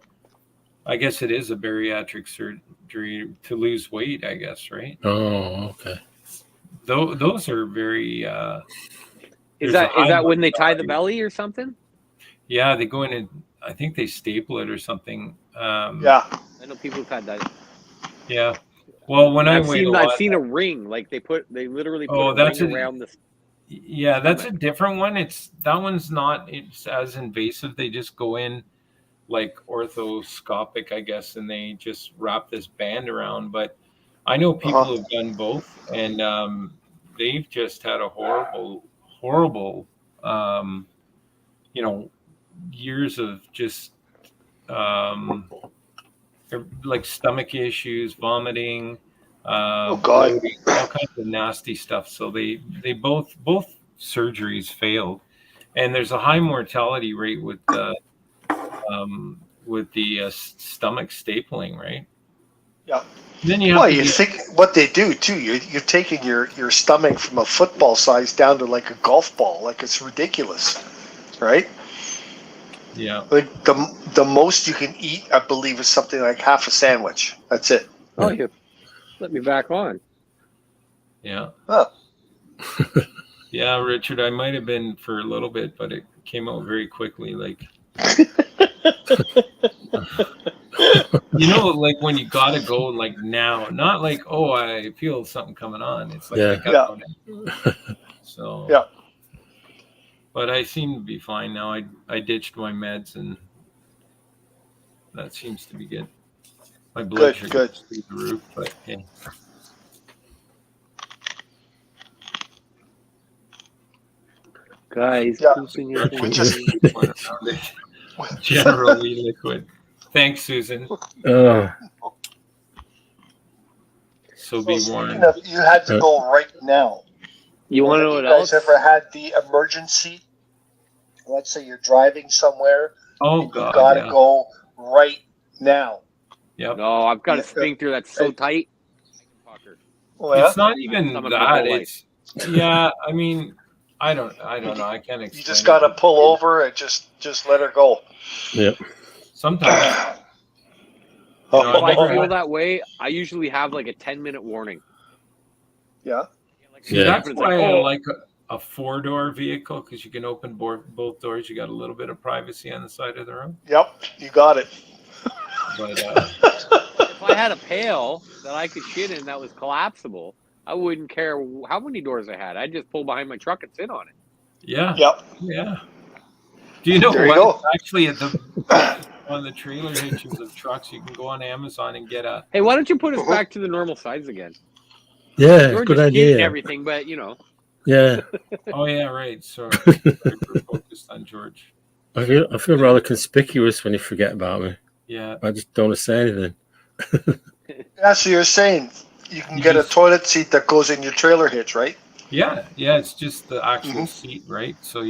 I guess it is a bariatric surgery to lose weight, I guess, right? Oh, okay. Those are very. Is that when they tie the belly or something? Yeah, they go in and I think they staple it or something. Yeah, I know people have had that. Yeah. Well, when I've seen a ring, like they literally put a ring around the. Yeah, that's a different one. That one's not. It's as invasive. They just go in like orthoscopic, I guess, and they just wrap this band around. But I know people who've done both, and they've just had a horrible, years of just like stomach issues, vomiting, bloating, all kinds of nasty stuff. So they both surgeries failed, and there's a high mortality rate with the stomach stapling, right? Yeah. Then you think what they do too. You're taking your stomach from a football size down to like a golf ball. Like, it's ridiculous, right? Yeah. Like the most you can eat, I believe, is something like half a sandwich. That's it. Oh, yeah. Let me back on. Yeah. Huh. Yeah, Richard, I might have been for a little bit, but it came out very quickly. Like, like when you gotta go, like now, not like, oh, I feel something coming on. It's like, I gotta go now. So yeah. But I seem to be fine now. I ditched my meds, and that seems to be good. My blood sugar is through the roof, but hey. Guys, generally liquid. Thanks, Susan. So be warned. You had to go right now. You want to know what else? You guys ever had the emergency? Let's say you're driving somewhere. Oh, and God. You got to go right now. Yep. No, I've got a sphincter that's so tight. Well, it's not even that. It's I mean, I don't know. I can't explain. You just got to pull over and just let her go. Yep. Sometimes. If I feel that way, I usually have like a 10-minute warning. Yeah. That's why I like a 4-door vehicle, because you can open both doors. You got a little bit of privacy on the side of the road. Yep, you got it. But if I had a pail that I could shit in that was collapsible, I wouldn't care how many doors I had. I'd just pull behind my truck and sit on it. Yeah. Yep. Yeah. Do you know There you what? go. It's actually at the on the trailer hitches of trucks, you can go on Amazon and get a. Hey, why don't you put us back to the normal size again? Yeah, George good is cute and idea. everything, but you know. Yeah. Oh yeah, right. Sorry, we're focused on George. I feel rather conspicuous when you forget about me. Yeah. I just don't want to say anything. Yeah, so you're saying you can get a toilet seat that goes in your trailer hitch, right? Yeah, it's just the actual seat, right? So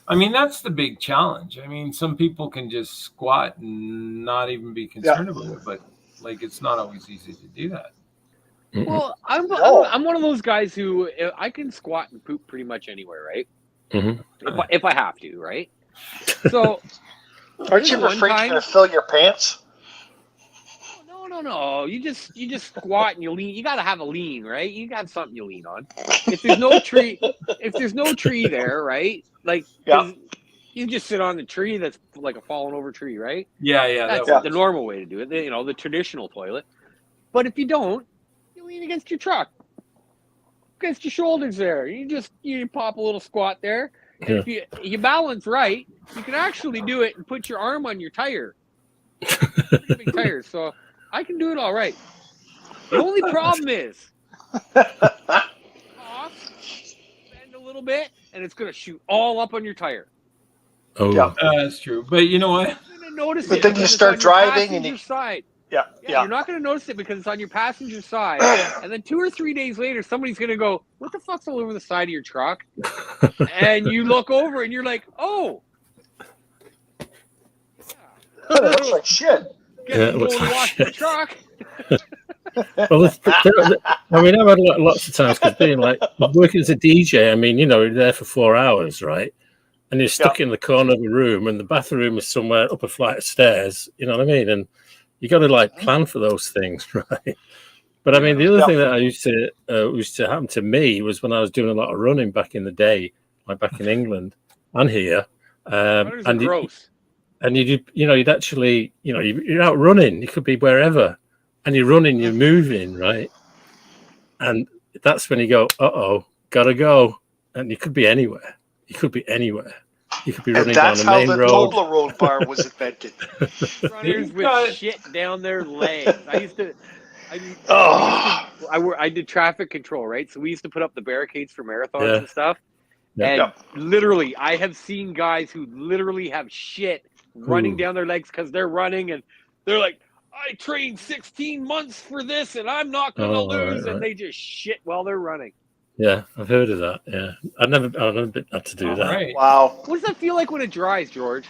I mean, that's the big challenge. I mean, some people can just squat and not even be concerned about it, but like it's not always easy to do that. Well, I'm one of those guys who I can squat and poop pretty much anywhere, right? If I have to, right? So, aren't you afraid you're gonna fill your pants? No. You just squat and you lean. You gotta have a lean, right? You got something you lean on. If there's no tree there, right? Like, you just sit on the tree that's like a fallen over tree, right? Yeah. That's the normal way to do it. You know, the traditional toilet. But if you don't, you lean against your truck, against your shoulders there. You pop a little squat there. And if you balance right, you can actually do it and put your arm on your tire. Pretty big tires, so I can do it all right. The only problem is bend a little bit, and it's gonna shoot all up on your tire. Oh, yeah, that's true. But you know what? You're gonna notice but it. Then you start driving, and you side. Yeah. You're not going to notice it because it's on your passenger side. And then 2 or 3 days later, somebody's going to go, "What the fuck's all over the side of your truck?" And you look over and you're like, "Oh, that looks like shit." It looks like wash the truck. Well, I mean, I've had lots of times because being like working as a DJ. I mean, you're there for 4 hours, right? And you're stuck in the corner of a room, and the bathroom is somewhere up a flight of stairs. You know what I mean? And you got to plan for those things, right? But I mean, the other thing that used to happen to me was when I was doing a lot of running back in the day, like back in England and here. And gross. You'd actually, you're out running. You could be wherever, and you're running, you're moving, right? And that's when you go, gotta go, and you could be anywhere. You could be running down the main road. And that's how the Toblerone bar was invented. Runners with shit down their legs. I did traffic control, right? So we used to put up the barricades for marathons and stuff. And literally, I have seen guys who literally have shit running down their legs because they're running and they're like, "I trained 16 months for this and I'm not going to lose." Right. And they just shit while they're running. Yeah, I've heard of that. Yeah, I've never had to do that. Right. Wow. What does that feel like when it dries, George?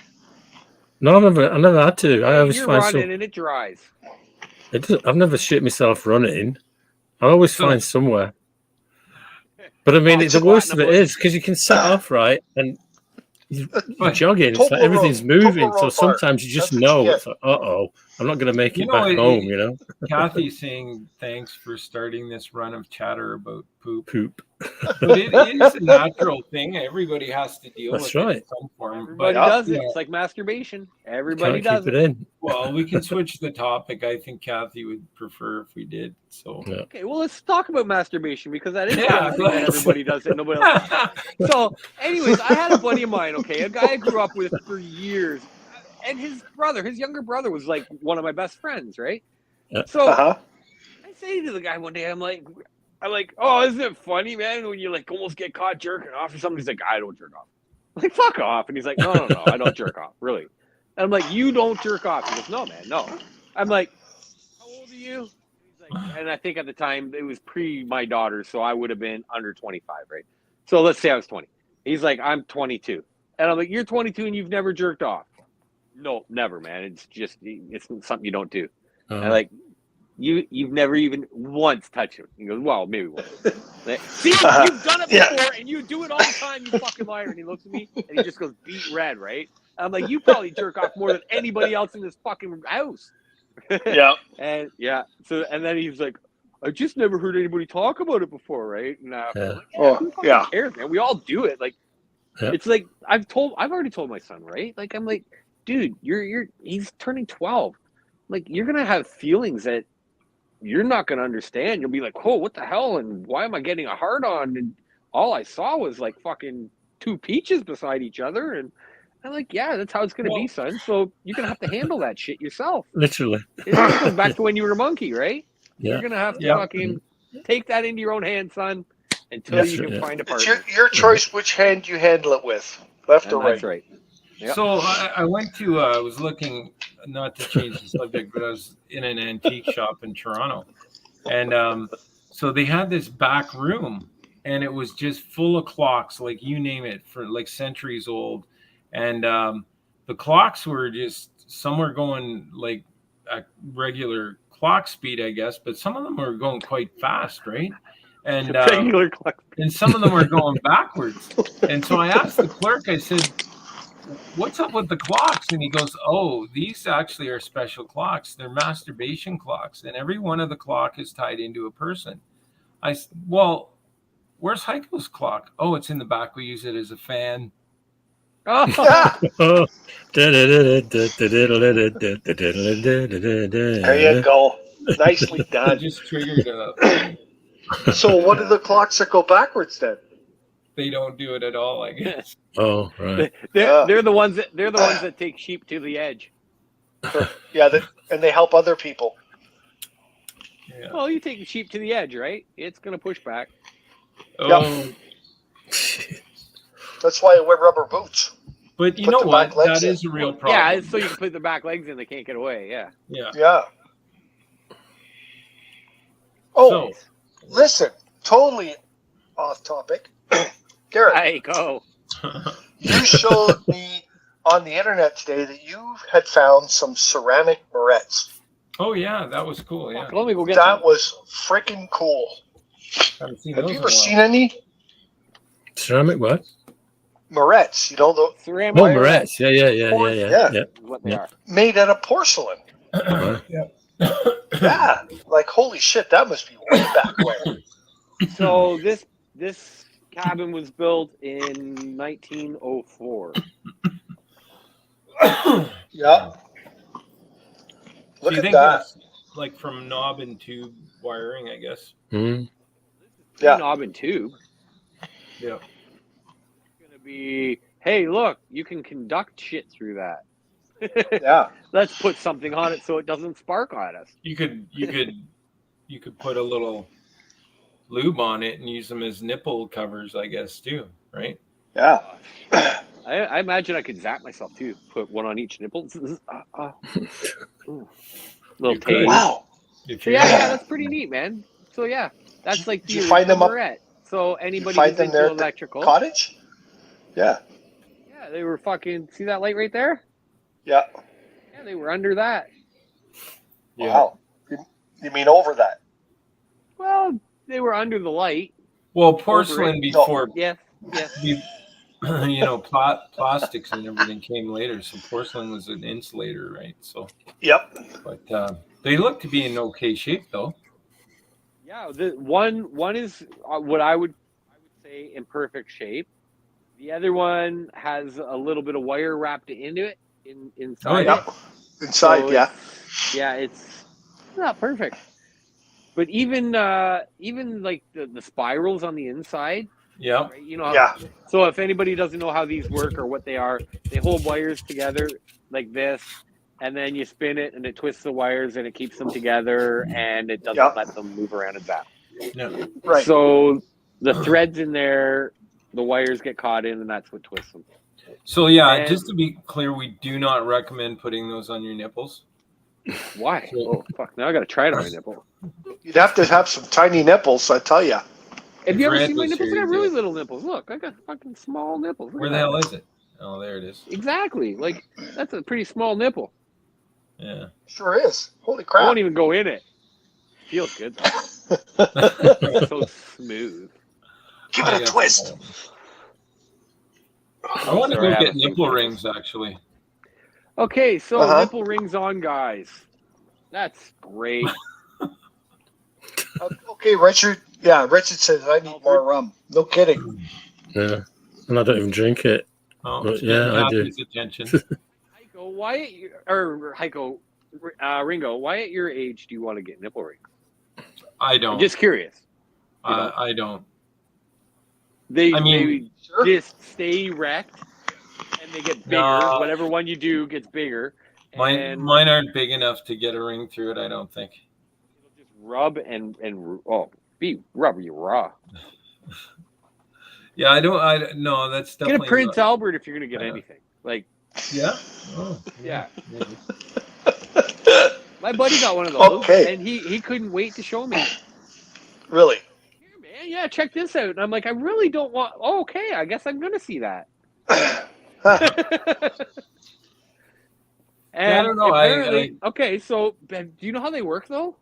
No, I never had to. I always You're find running and it dries. I've never shit myself running. I always find somewhere. But I mean, the worst of it is because you can set off right and you're jogging. It's like everything's moving, so sometimes you just know it's like, I'm not going to make it back home. Kathy's saying thanks for starting this run of chatter about poop. But it is a natural thing. Everybody has to deal with it in some form. Everybody does it. It's like masturbation. Everybody does it. In. Well, we can switch the topic. I think Kathy would prefer if we did. So okay, well, let's talk about masturbation because that is that everybody does it. Nobody else. So, anyways, I had a buddy of mine. Okay, a guy I grew up with for years. And his younger brother was like one of my best friends, right? So I say to the guy one day, I'm like, "Oh, isn't it funny, man, when you like almost get caught jerking off or something?" He's like, "I don't jerk off." I'm like, "Fuck off." And he's like, No, I don't jerk off, really. And I'm like, "You don't jerk off?" He goes, "No, man, no." I'm like, "How old are you?" And he's like, and I think at the time it was pre my daughter, so I would have been under 25, right? So let's say I was 20. He's like, "I'm 22." And I'm like, "You're 22 and you've never jerked off?" "No, never, man. It's something you don't do." And like, you've never even once touched him. He goes, "Well, maybe once." Like, see, you've done it before, and you do it all the time, you fucking liar. And he looks at me, and he just goes beet red, right? And I'm like, "You probably jerk off more than anybody else in this fucking house." Yeah. And and then he's like, "I just never heard anybody talk about it before, right?" And who cares, man? We all do it. Like, it's like I've already told my son, right? Like, I'm like, dude, he's turning 12. Like, you're going to have feelings that you're not going to understand. You'll be like, "Whoa, what the hell? And why am I getting a hard on?" And all I saw was like fucking two peaches beside each other. And I'm like, yeah, that's how it's going to be, son. So you're going to have to handle that shit yourself. Literally. It just goes back to when you were a monkey, right? Yeah. You're going to have to fucking take that into your own hands, son, until you can find a partner. It's your choice which hand you handle it with, left or right. That's right. Yep. So I went to, I was looking, not to change the subject, but I was in an antique shop in Toronto. And so they had this back room, and it was just full of clocks, like you name it, for like centuries old. And the clocks were just, some were going like a regular clock speed, I guess, but some of them were going quite fast, right? And regular clock speed. And some of them were going backwards. And so I asked the clerk, I said, what's up with the clocks? And he goes, oh, these actually are special clocks. They're masturbation clocks. And every one of the clock is tied into a person. I said, well, where's Heiko's clock? Oh, it's in the back. We use it as a fan. There you go. Nicely done. I just triggered a... So what are the clocks that go backwards then? They don't do it at all, I guess. Oh, right. They're the ones that take sheep to the edge. Yeah, and they help other people. Yeah. Well, you take the sheep to the edge, right? It's gonna push back. Oh. Yep. That's why I wear rubber boots. But you know what? That is a real problem. Yeah, so you can put the back legs in, they can't get away. Yeah. Yeah. Yeah. Oh, listen, totally off topic. Garrett, go. You showed me on the internet today that you had found some ceramic barrettes. Oh yeah, that was cool. Yeah, let me go get that. Was freaking cool. Have you ever seen any ceramic what? Barrettes? You know the ceramic. Oh, barrettes. Yeah. What they are? Made out of porcelain. Yeah, like holy shit, that must be way back when. So this cabin was built in 1904. Yeah. Look you at think that. That's like from knob and tube wiring, I guess. Mm-hmm. Yeah. Knob and tube. Yeah. It's gonna be, hey, look, you can conduct shit through that. Yeah. Let's put something on it so it doesn't spark on us. You could put a little lube on it and use them as nipple covers, I guess, too, right? Yeah. I imagine I could zap myself too. Put one on each nipple. Little tape. Wow. So yeah, that's pretty neat, man. So yeah, that's like Did you find them up? So anybody who's into electrical cottage? Yeah. Yeah, they were fucking. See that light right there? Yeah. Yeah, they were under that. Yeah. Wow. You mean over that? Well, they were under the light. Well, porcelain before. Yeah. You know, plastics and everything came later, so porcelain was an insulator, right? So. Yep. But they look to be in okay shape, though. Yeah, the one is what I would say in perfect shape. The other one has a little bit of wire wrapped into it inside. Oh, yeah. Inside, so yeah. Yeah, it's not perfect. But even like the spirals on the inside. Yeah. Right? You know. Yeah. So if anybody doesn't know how these work or what they are, they hold wires together like this, and then you spin it and it twists the wires and it keeps them together and it doesn't let them move around and zap. Yeah. Right. So the threads in there, the wires get caught in, and that's what twists them. So yeah, just to be clear, we do not recommend putting those on your nipples. Why? Oh fuck! Now I got to try it on my nipple. You'd have to have some tiny nipples, I tell you. Have you ever seen my nipples? I got really little nipples. Look, I got fucking small nipples. Where the hell is it? Oh, there it is. Exactly. Like that's a pretty small nipple. Yeah. Sure is. Holy crap! I won't even go in it. Feels good though. It's so smooth. Give it a twist. I want to go get nipple rings, actually. Okay, so nipple rings on, guys. That's great. Okay, Richard. Yeah, Richard says I need more rum. No kidding. Yeah, and I don't even drink it. Oh, but yeah, I do. His attention. Heiko, Ringo, why at your age do you want to get nipple rings? I don't. I'm just curious. I don't. They sure. just stay erect and they get bigger. No. Whatever one you do gets bigger. Mine aren't big enough to get a ring through it, I don't think. It'll just rub be rubbery raw. Yeah, no, that's definitely. Get a Prince Albert if you're gonna get anything. Like, yeah, oh, yeah. My buddy got one of those, and he couldn't wait to show me. Really? Here, man, yeah, check this out. And I'm like, I really don't want. Oh, okay, I guess I'm gonna see that. And I don't know. Okay, so do you know how they work though?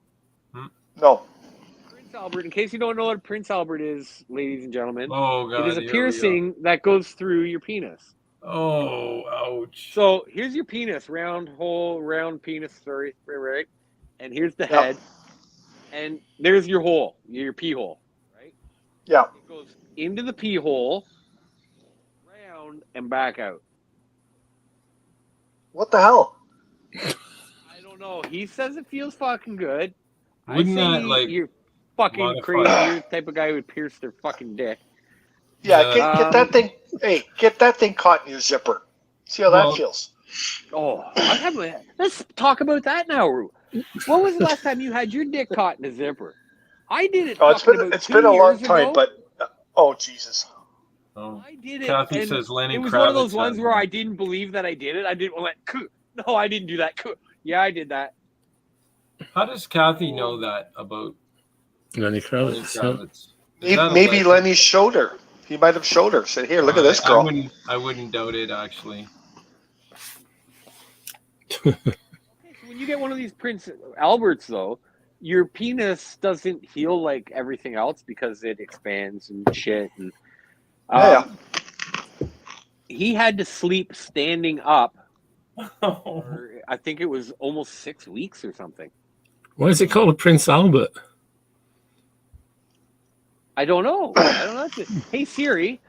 No. Prince Albert. In case you don't know what Prince Albert is, ladies and gentlemen, oh god, it is a piercing that goes through your penis. Oh, ouch! So here's your penis, round penis. Sorry, right. And here's the head, and there's your hole, your pee hole, right? Yeah. It goes into the pee hole, round, and back out. What the hell? I don't know. He says it feels fucking good. Wouldn't that you're fucking crazy? You're the type of guy who would pierce their fucking dick. Yeah, get that thing. Hey, get that thing caught in your zipper. See how that feels. Oh, let's talk about that now, Roo. When was the last time you had your dick caught in a zipper? I did it. Oh, it's been a long time, but oh Jesus. Oh. I did it. Kathy says Lenny It was Kravitz one of those ones where I didn't believe that I did it. I didn't like. No, I didn't do that. Yeah, I did that. How does Kathy know that about Lenny Kravitz? Maybe Lenny showed her. He might have showed her. Said, "Here, look at this girl." I wouldn't doubt it, actually. Okay, so when you get one of these Prince Alberts, though, your penis doesn't heal like everything else because it expands and shit. And he had to sleep standing up. For, I think it was almost 6 weeks or something. Why is it called a Prince Albert? I don't know. Hey Siri.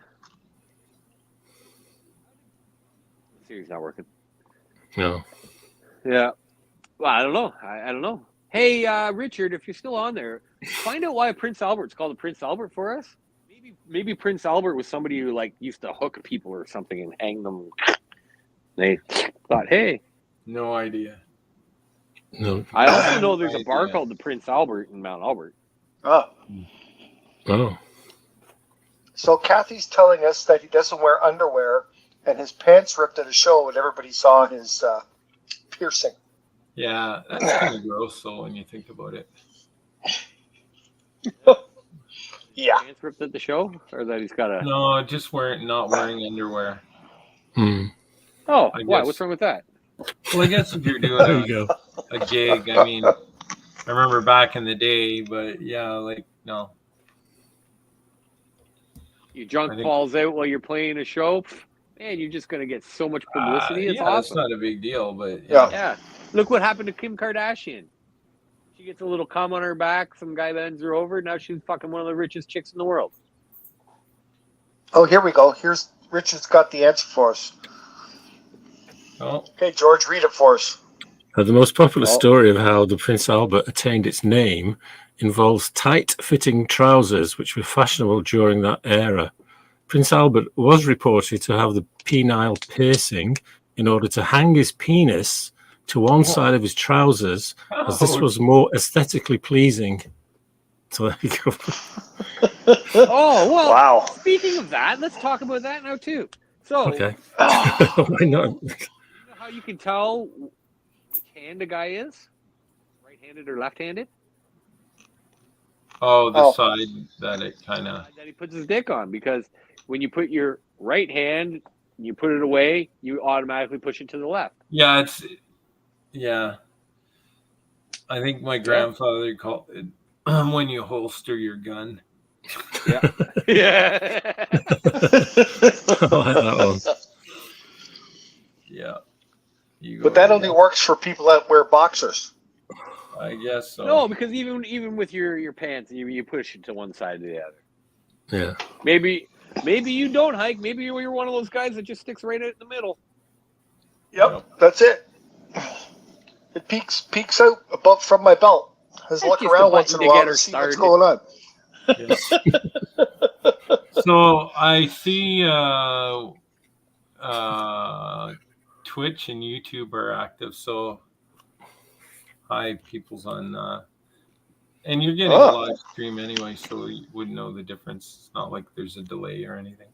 Siri's not working. No. Yeah. Well, I don't know. I don't know. Hey, Richard, if you're still on there, find out why Prince Albert's called a Prince Albert for us. Maybe Prince Albert was somebody who like used to hook people or something and hang them. They thought, hey. No idea. No. I also know there's a bar called the Prince Albert in Mount Albert. Oh. So Kathy's telling us that he doesn't wear underwear and his pants ripped at a show and everybody saw his piercing. Yeah, that's kind of gross though when you think about it. Yeah. Pants ripped at the show? Or that he's got a... No, just not wearing underwear. Oh, why? What's wrong with that? Well, I guess if you're doing a gig, I mean, I remember back in the day, but yeah, like, no. Your junk falls out while you're playing a show, man, you're just going to get so much publicity. It's awesome. That's not a big deal, but yeah. Look what happened to Kim Kardashian. She gets a little cum on her back. Some guy bends her over. Now she's fucking one of the richest chicks in the world. Oh, here we go. Here's Richard's got the answer for us. Oh. Okay, George, read it for us. The most popular story of how the Prince Albert attained its name involves tight-fitting trousers, which were fashionable during that era. Prince Albert was reported to have the penile piercing in order to hang his penis to one side of his trousers, as this was more aesthetically pleasing. So there you go. Oh, well, wow. Speaking of that, let's talk about that now, too. So, okay. Why not? You know how you can tell which hand a guy is? Right-handed or left-handed? Oh, the side that it kind of... That he puts his dick on, because when you put your right hand, you put it away, you automatically push it to the left. Yeah, I think my grandfather called it when you holster your gun. Yeah. Yeah. I like that one. Yeah. But that only works for people that wear boxers. I guess so. No, because even with your pants, you push it to one side or the other. Yeah. Maybe you don't hike. Maybe you're one of those guys that just sticks right out in the middle. Yep. That's it. It peeks out above from my belt. Has a look around once in a while to see what's going on. Yes. So I see Twitch and YouTube are active. So, hi, people's on. And you're getting a live stream anyway, so you wouldn't know the difference. It's not like there's a delay or anything.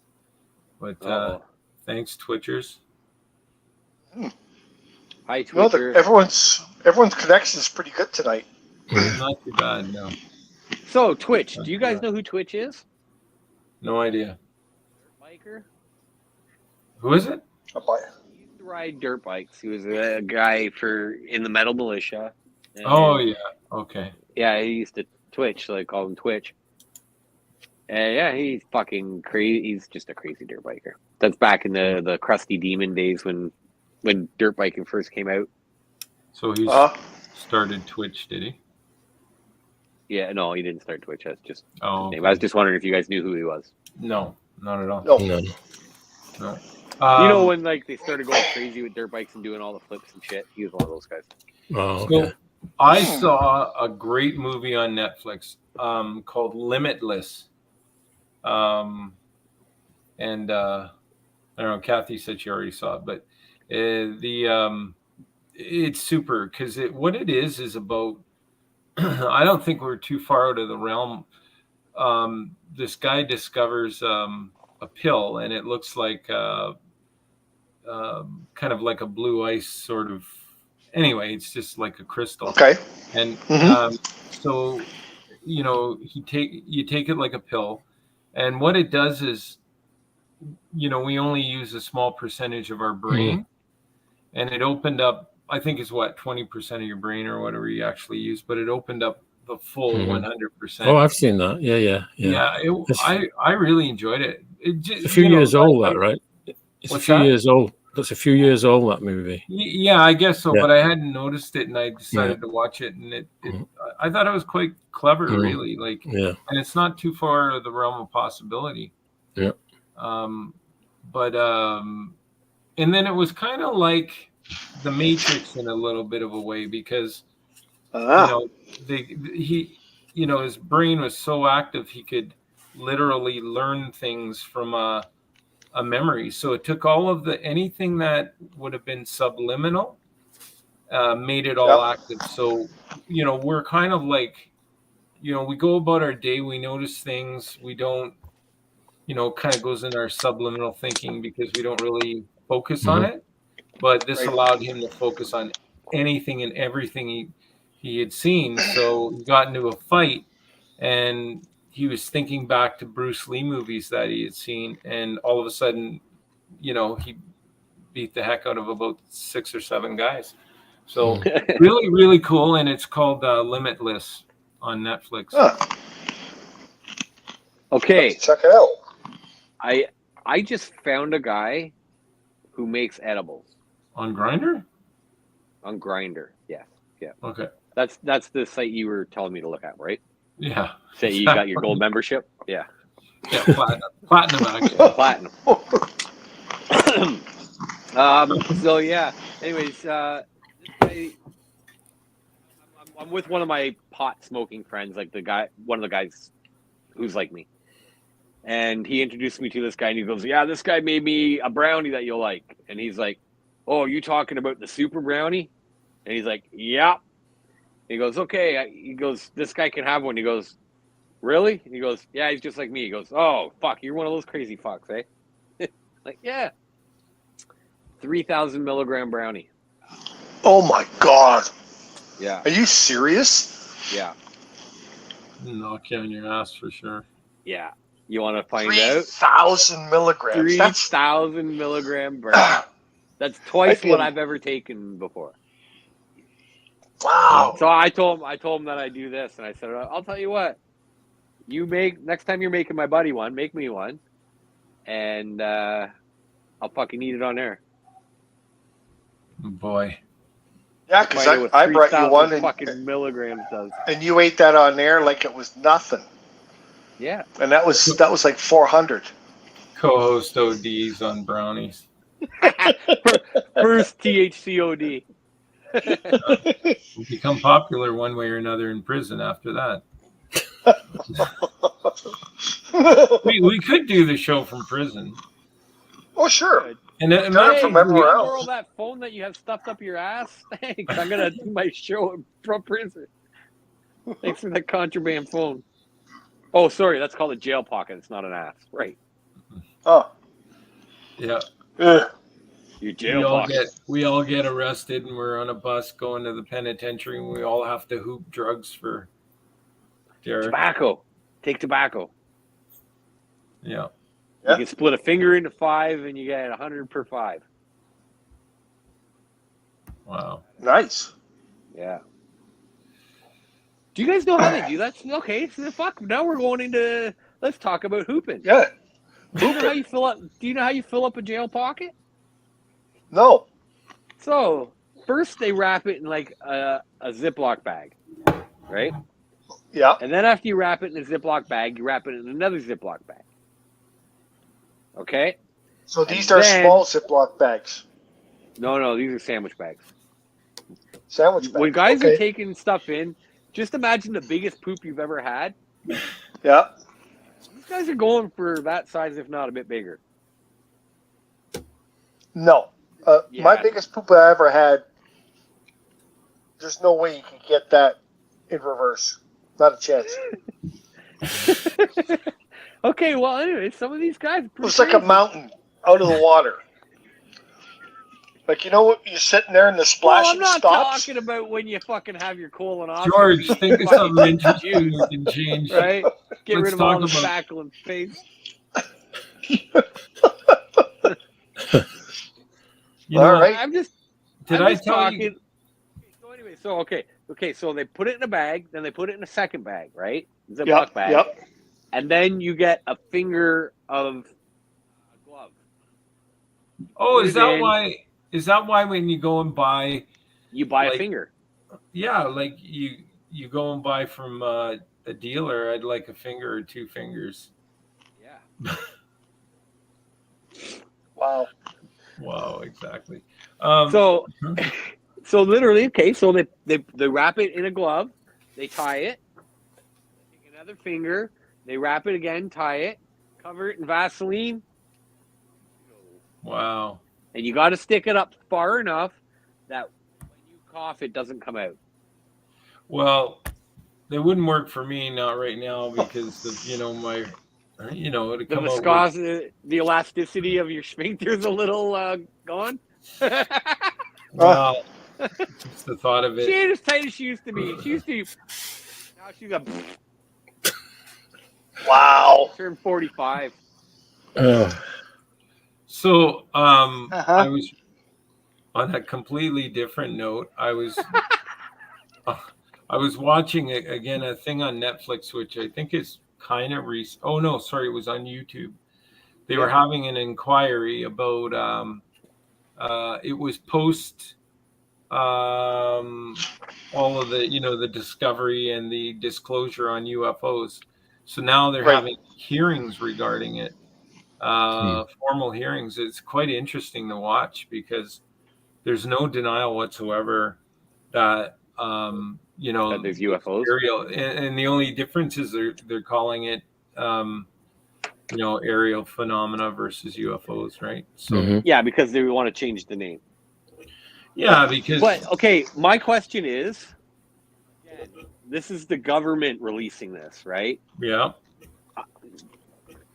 But thanks, Twitchers. Hi, Twitcher. Everyone's connection is pretty good tonight. Not too bad, no. So, Twitch. Do you guys know who Twitch is? No idea. Biker. Who is it? A biker. He used to ride dirt bikes. He was a guy in the metal militia. Oh yeah. Okay. Yeah, he used to Twitch, so they called him Twitch. And yeah, he's fucking crazy. He's just a crazy dirt biker. That's back in the Krusty Demon days when dirt biking first came out. So he started Twitch, did he? Yeah, no, he didn't start Twitch. That's just his okay. name. I was just wondering if you guys knew who he was. No, not at all. No. You know when like they started going crazy with dirt bikes and doing all the flips and shit? He was one of those guys. Oh, okay. So I saw a great movie on Netflix called Limitless. And I don't know, Kathy said she already saw it, but it's super because what it is about I don't think we're too far out of the realm. This guy discovers a pill, and it looks like kind of like a blue ice sort of. Anyway, it's just like a crystal. Okay. And so you take it like a pill, and what it does is, we only use a small percentage of our brain, and it opened up. I think it's 20% of your brain or whatever you actually use, but it opened up the full 100%. Oh, I've seen that. Yeah. I really enjoyed it. It's a few years old, that right? It's a few years old. That's a few years old, that movie. Yeah, I guess so. Yeah. But I hadn't noticed it, and I decided to watch it, and I thought it was quite clever, really. And it's not too far out of the realm of possibility. Yeah. And then it was kind of like The Matrix in a little bit of a way, because his brain was so active he could literally learn things from a memory. So it took all of anything that would have been subliminal, made it all active. So we're kind of like, we go about our day, we notice things, we don't, kind of goes in our subliminal thinking because we don't really focus on it. But this allowed him to focus on anything and everything he had seen. So he got into a fight, and he was thinking back to Bruce Lee movies that he had seen, and all of a sudden, he beat the heck out of about 6 or 7 guys. So really, really cool, and it's called Limitless on Netflix. Okay, check it out. I just found a guy who makes edibles. On Grindr? On Grindr, yeah. Okay. That's the site you were telling me to look at, right? Yeah. Say you got your gold membership? Yeah. Yeah, platinum actually. Platinum. So yeah. Anyways, I'm with one of my pot smoking friends, like one of the guys who's like me. And he introduced me to this guy, and he goes, "Yeah, this guy made me a brownie that you'll like." And he's like, "Oh, you talking about the super brownie?" And he's like, "Yeah." He goes, "Okay." He goes, "This guy can have one." He goes, "Really?" And he goes, "Yeah, he's just like me." He goes, "Oh, fuck, you're one of those crazy fucks, eh?" Like, yeah. 3,000 milligram brownie. Oh my God. Yeah. Are you serious? Yeah. Knock you on your ass for sure. Yeah. You want to find 3,000 milligrams. 3,000 milligram brownie. That's twice what I've ever taken before. Wow. So I told him that I do this, and I said, "I'll tell you what. Next time you're making my buddy one, make me one, and I'll fucking eat it on air." Boy. Yeah, because I brought you one, and fucking milligrams does. And you ate that on air like it was nothing. Yeah. And that was like 400. Co-host ODs on brownies. First THCOD. Become popular one way or another in prison after that. we could do the show from prison. Oh, sure. And Hey, from everywhere else. Borrow that phone that you have stuffed up your ass? Thanks. I'm gonna do my show from prison. Thanks for the contraband phone. Oh, sorry, that's called a jail pocket. It's not an ass, right? Oh, yeah. Your jail pocket. We all get arrested, and we're on a bus going to the penitentiary, and we all have to hoop drugs for Derek. Tobacco. Take tobacco. Yeah. You can split a finger into 5, and you get 100 per 5. Wow. Nice. Yeah. Do you guys know how they do that? Okay, so fuck. Now we're going into. Let's talk about hooping. Yeah. Do you know how you fill up? Do you know how you fill up a jail pocket? No. So first they wrap it in like a Ziploc bag, right? Yeah. And then after you wrap it in a Ziploc bag, you wrap it in another Ziploc bag. Okay. So these are small Ziploc bags. No, these are sandwich bags. Sandwich bags. When guys are taking stuff in, just imagine the biggest poop you've ever had. Yeah. These guys are going for that size, if not a bit bigger. No. My biggest poop I ever had, there's no way you can get that in reverse. Not a chance. Okay, well, anyway, some of these guys... It was like a mountain out of the water. Like, you know what? You're sitting there and the splashing stops. I'm not talking about when you fucking have your colonoscopy. George, think of something interesting you can change. Right? Get rid of all the spackle and face. All right. I'm just talking. So anyway, so they put it in a bag, then they put it in a second bag, right? Ziploc bag. Yep. And then you get a finger of glove. Oh, is that why when you go and buy, you buy a finger? Yeah, like you go and buy from a dealer. I'd like a finger or 2 fingers. Yeah. Wow. Wow, exactly. So literally, okay. So they wrap it in a glove, they tie it, take another finger, they wrap it again, tie it, cover it in Vaseline. Wow. And you got to stick it up far enough that when you cough, it doesn't come out. Well, they wouldn't work for me, not right now, because of, my, to come the elasticity of your sphincter is a little gone. Well, just the thought of it. She ain't as tight as she used to be. She used to be. Now she's a. Wow. Turned 45. So, I was on a completely different note. I was watching again a thing on Netflix, which I think is kind of recent. Oh no, sorry, it was on YouTube. They were having an inquiry about. It was post all of the the discovery and the disclosure on UFOs. So now they're having hearings regarding it. Formal hearings. It's quite interesting to watch because there's no denial whatsoever that that there's UFOs. And the only difference is they're calling it aerial phenomena versus UFOs, right? So yeah, because they want to change the name. Yeah, because. But okay, my question is, again, this is the government releasing this, right? Yeah.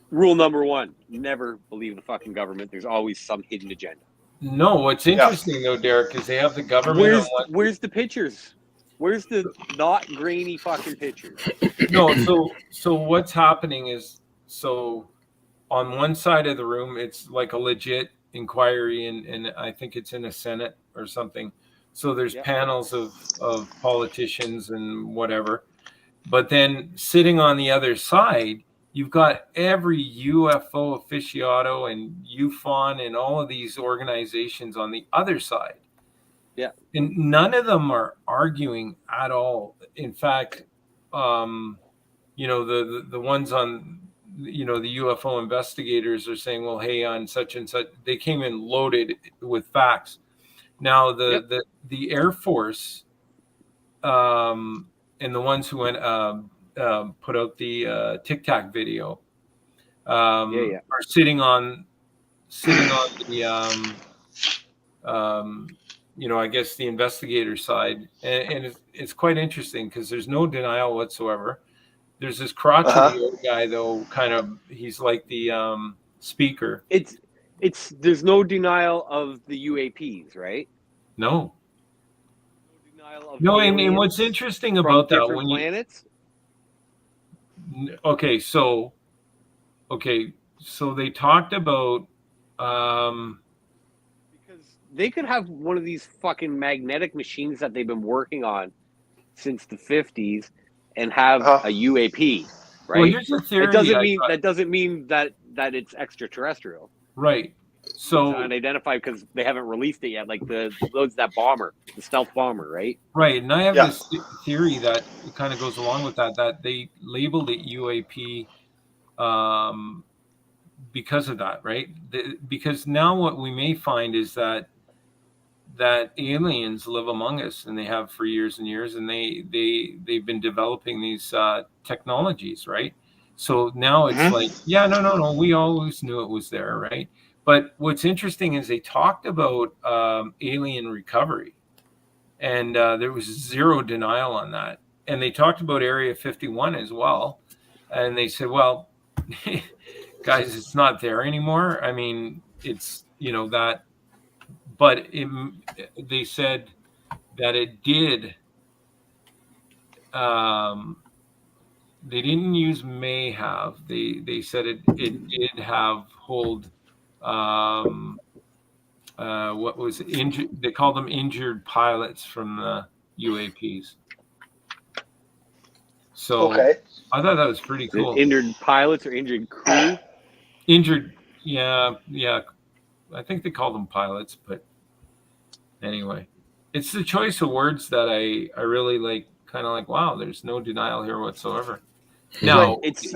Rule number 1, never believe the fucking government. There's always some hidden agenda. No, what's interesting though, Derek, is they have the government. Where's the pictures? Where's the not grainy fucking pictures? No, so what's happening is, so on one side of the room, it's like a legit inquiry, and I think it's in the Senate or something. So there's panels of politicians and whatever. But then sitting on the other side, you've got every UFO aficionado and UFON and all of these organizations on the other side. Yeah. And none of them are arguing at all. In fact, the ones on, the UFO investigators are saying, well, hey, on such and such, they came in loaded with facts. Now, the Air Force and the ones who went put out the Tic Tac video are sitting on sitting on the I guess the investigator side, and it's quite interesting because there's no denial whatsoever. There's this crotchety old guy though, kind of. He's like the speaker. There's no denial of the UAPs, right? No. No denial of no, and what's interesting about that when planets. Okay, so they talked about because they could have one of these fucking magnetic machines that they've been working on since the 50s and have a UAP, right? Well, here's a theory. That doesn't mean that it's extraterrestrial. Right. So it's unidentified because they haven't released it yet, like the stealth bomber, right? Right, and I have this theory that kind of goes along with that they labeled it UAP because of that, right? Because now what we may find is that aliens live among us, and they have for years and years, and they've been developing these technologies, right? So now it's like, no, we always knew it was there, right? But what's interesting is they talked about alien recovery, and there was zero denial on that. And they talked about Area 51 as well, and they said, well, guys, it's not there anymore. I mean, it's that. But they said that it did. They didn't use may have. They said it did have hold. What was injured? They called them injured pilots from the UAPs. So I thought that was pretty cool. Injured pilots or injured crew? Injured, yeah. I think they call them pilots, but anyway, it's the choice of words that I really like. Kind of like, wow, there's no denial here whatsoever. Now it's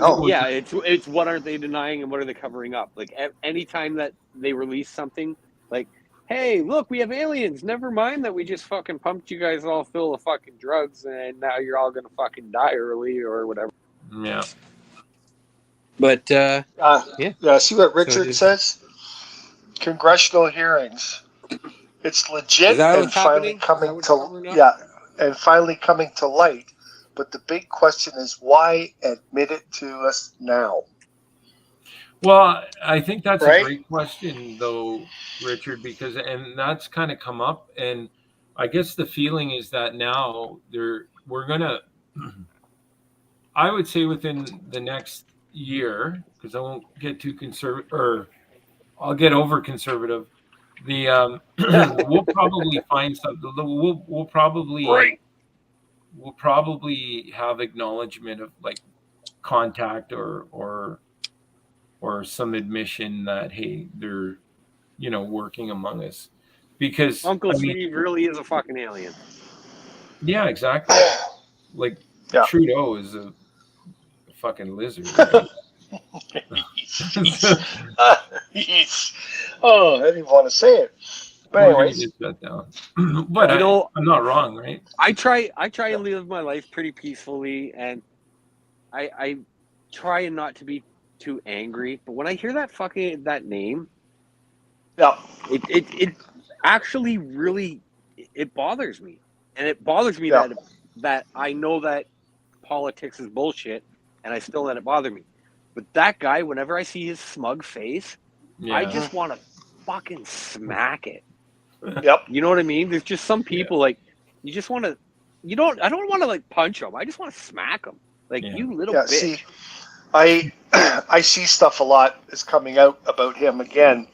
what aren't they denying and what are they covering up? Like anytime that they release something, like, hey, look, we have aliens. Never mind that we just fucking pumped you guys all full of fucking drugs and now you're all gonna fucking die early or whatever. Yeah. But see what Richard says? Congressional hearings. It's legit and finally coming to light. But the big question is, why admit it to us now? Well, I think that's a great question, though, Richard, because that's kind of come up, and I guess the feeling is that now we're gonna. I would say within the next year, because I won't get too conservative, or I'll get over conservative. We'll probably find something. We'll probably have acknowledgement of like contact or some admission that, hey, they're working among us, because Uncle Steve really is a fucking alien. Yeah, exactly. Like Trudeau is a fucking lizard. Right? I didn't want to say it. But anyways, but I'm not wrong, right? I try and live my life pretty peacefully, and I try not to be too angry. But when I hear that name, it actually really bothers me, and it bothers me that I know that politics is bullshit, and I still let it bother me. But that guy, whenever I see his smug face, I just want to fucking smack it. Yep. You know what I mean? There's just some people like you just want to. I don't want to like punch them. I just want to smack them. Like you little bitch. See, I see stuff a lot is coming out about him again,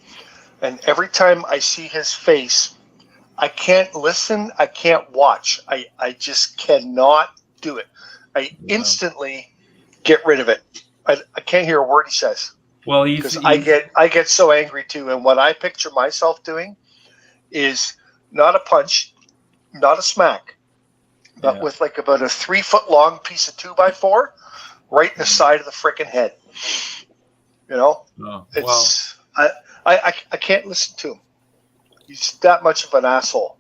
and every time I see his face, I can't listen. I can't watch. I just cannot do it. I instantly get rid of it. I can't hear a word he says. Well, because I get so angry too. And what I picture myself doing is not a punch, not a smack, but with like about a 3-foot long piece of 2x4 right in the side of the freaking head. I can't listen to him. He's that much of an asshole.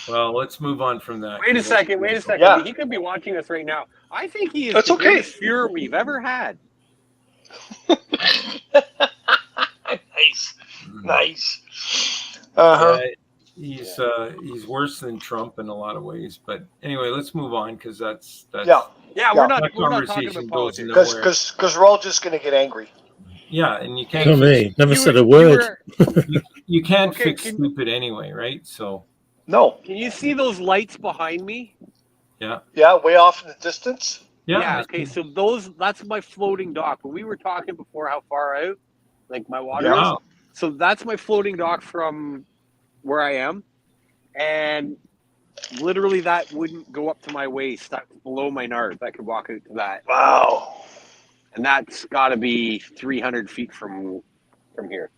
Well, let's move on from that. Wait a second. Yeah. He could be watching us right now. I think he is the greatest Fuhrer we've ever had. Nice. Nice. Uh-huh. Yeah, he's worse than Trump in a lot of ways. But anyway, let's move on because that's yeah. We're not talking about goes politics nowhere. Because we're all just going to get angry. Yeah, and you can't. Tell me, never said a word. You can't fix stupid anyway, right? So no. Can you see those lights behind me? Yeah. Yeah, way off in the distance. Yeah. Okay, so that's my floating dock. But we were talking before how far out, like my water is. So that's my floating dock from where I am, and literally that wouldn't go up to my waist. That's below my nards. I could walk out to that. Wow. And that's got to be 300 feet from here.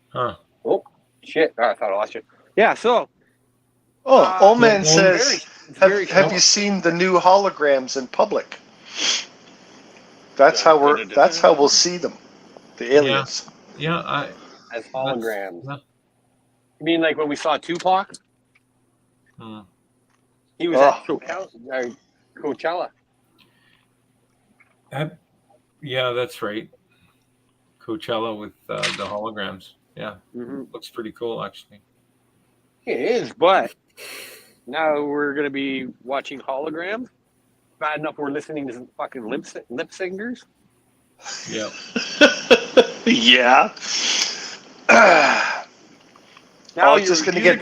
Huh. Oh, shit. I thought I lost you. Yeah, so. Old man says, have you seen the new holograms in public? That's how we'll see them. The aliens. Yeah. As holograms. You mean like when we saw Tupac? He was at Coachella. Yeah, that's right. Coachella with the holograms. Yeah, looks pretty cool actually. It is, but now we're gonna be watching holograms. Bad enough we're listening to some fucking lip singers. Yeah. Yeah. Now it's just gonna get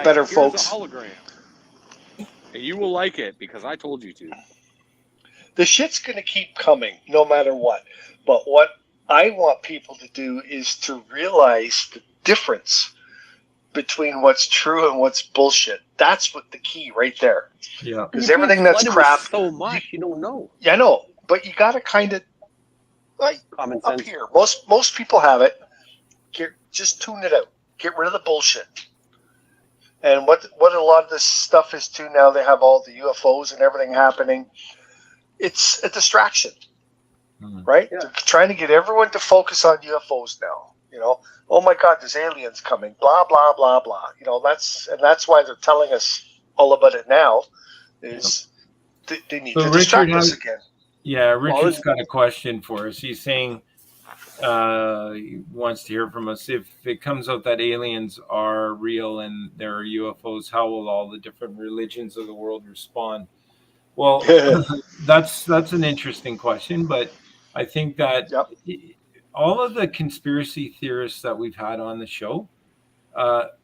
better, folks. Hologram. And you will like it because I told you to. The shit's going to keep coming no matter what. But what I want people to do is to realize the difference between what's true and what's bullshit. That's what the key right there. Yeah. Because everything that's crap. So much you don't know. Yeah, I know. But you got to kind of, like, common sense. Up here. Most people have it. Just tune it out. Get rid of the bullshit. And what a lot of this stuff is too now, they have all the UFOs and everything happening. It's a distraction, right? Yeah. They're trying to get everyone to focus on UFOs now. You know, oh my God, there's aliens coming. Blah blah blah blah. You know, that's why they're telling us all about it now. Is they need to distract us again. Yeah, Richard's got a question for us. He's saying he wants to hear from us. If it comes out that aliens are real and there are UFOs, how will all the different religions of the world respond? Well, that's an interesting question, but I think that all of the conspiracy theorists that we've had on the show,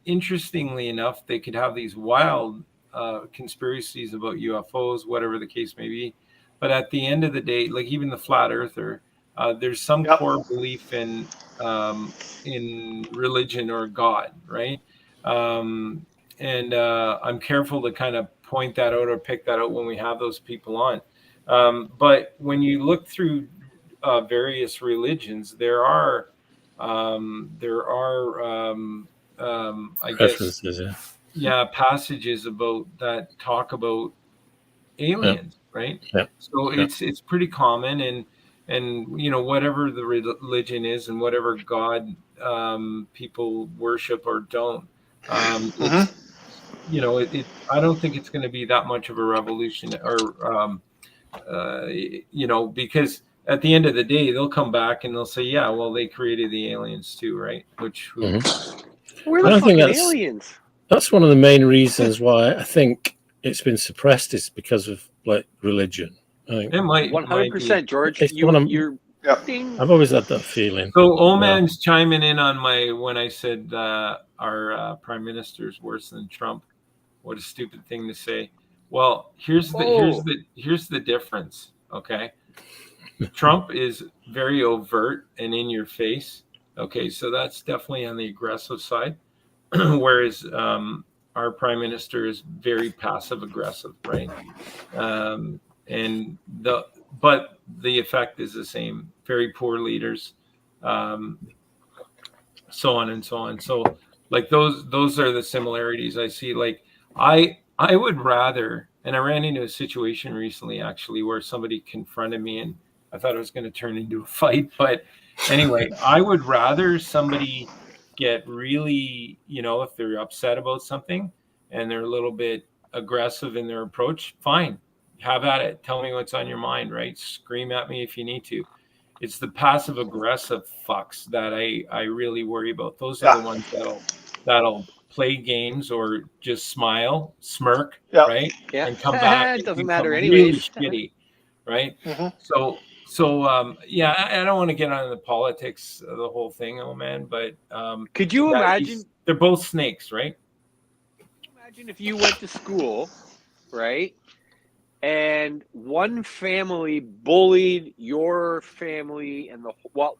interestingly enough, they could have these wild conspiracies about UFOs, whatever the case may be. But at the end of the day, like even the flat earther, there's some core belief in religion or God, right? And I'm careful to kind of point that out or pick that out when we have those people on. But when you look through various religions, there are I guess passages about that talk about aliens, right? Yeah. So it's pretty common, and you know, whatever the religion is and whatever God people worship or don't, you know, I don't think it's going to be that much of a revolution, or you know, because at the end of the day, they'll come back and they'll say, yeah, well, they created the aliens too, right? Which where the fucking aliens? That's one of the main reasons why I think it's been suppressed is because of like religion. It might 100%, George. I've always had that feeling. So Oman's chiming in on when I said our prime minister is worse than Trump. What a stupid thing to say. Well, here's the difference. Okay, Trump is very overt and in your face. Okay, so that's definitely on the aggressive side, whereas our prime minister is very passive aggressive, right? But the effect is the same. Very poor leaders, so on and so on. So like those are the similarities I see. Like I would rather, and I ran into a situation recently actually where somebody confronted me and I thought it was going to turn into a fight. But anyway, I would rather somebody get really, you know, if they're upset about something and they're a little bit aggressive in their approach, fine. Have at it. Tell me what's on your mind, right? Scream at me if you need to. It's the passive aggressive fucks that I really worry about. Those are the ones that'll play games or just smile, smirk, right? Yeah. And come back It and doesn't become matter really anyways. shitty, right? Mm-hmm. So yeah, I don't want to get on the politics of the whole thing, oh man, but could you imagine? They're both snakes, right? Imagine if you went to school, right? And one family bullied your family and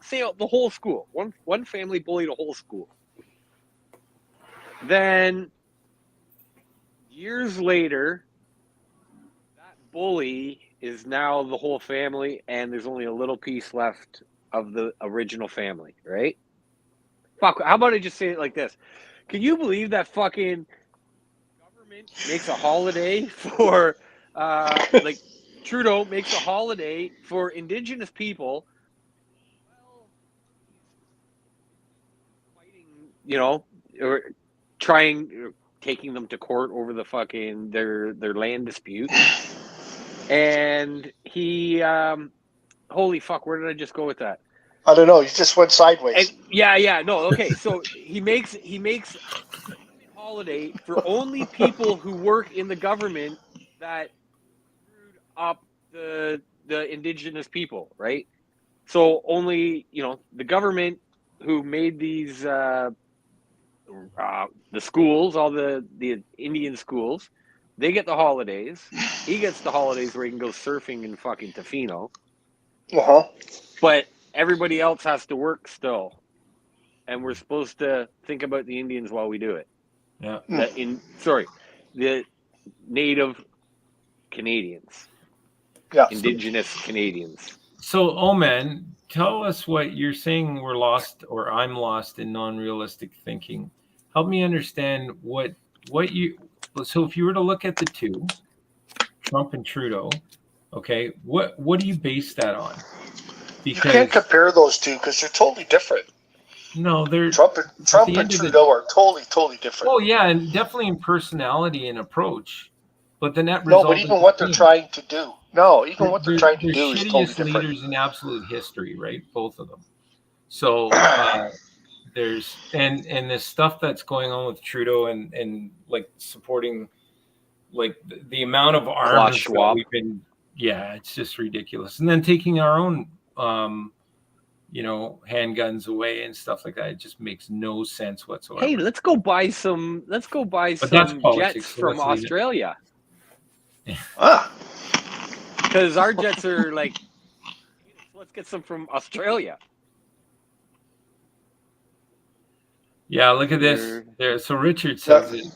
say the whole school. One family bullied a whole school. Then years later, that bully is now the whole family, and there's only a little piece left of the original family, right? Fuck, how about I just say it like this? Can you believe that fucking government makes a holiday for like Trudeau makes a holiday for Indigenous people? Well, fighting, or taking them to court over the fucking their land dispute. And he, holy fuck, where did I just go with that? I don't know. You just went sideways. No, okay. So he makes holiday for only people who work in the government that screwed up the Indigenous people, right? So only the government who made these the schools, all the Indian schools, they get the holidays. He gets the holidays where he can go surfing in fucking Tofino. But everybody else has to work still, and we're supposed to think about the Indians while we do it. Yeah. The Native Canadians. Yeah. Indigenous Canadians. So, Oman, tell us what you're saying. We're lost, or I'm lost in non-realistic thinking. Help me understand what you. So, if you were to look at the two, Trump and Trudeau, okay, what do you base that on? Because you can't compare those two because they're totally different. No, they're Trump and Trudeau are totally different. Oh yeah, and definitely in personality and approach. But the net result. No, but even what they're trying to do. No, even what they're trying to do is totally different. Leaders in absolute history, right? Both of them. So there's and this stuff that's going on with Trudeau and like supporting like the amount of arms that we've been. Yeah, it's just ridiculous. And then taking our own handguns away and stuff like that. It just makes no sense whatsoever. Hey, let's go buy some jets from Australia. Because our jets are like, let's get some from Australia. Yeah, look at this. There. So Richard says that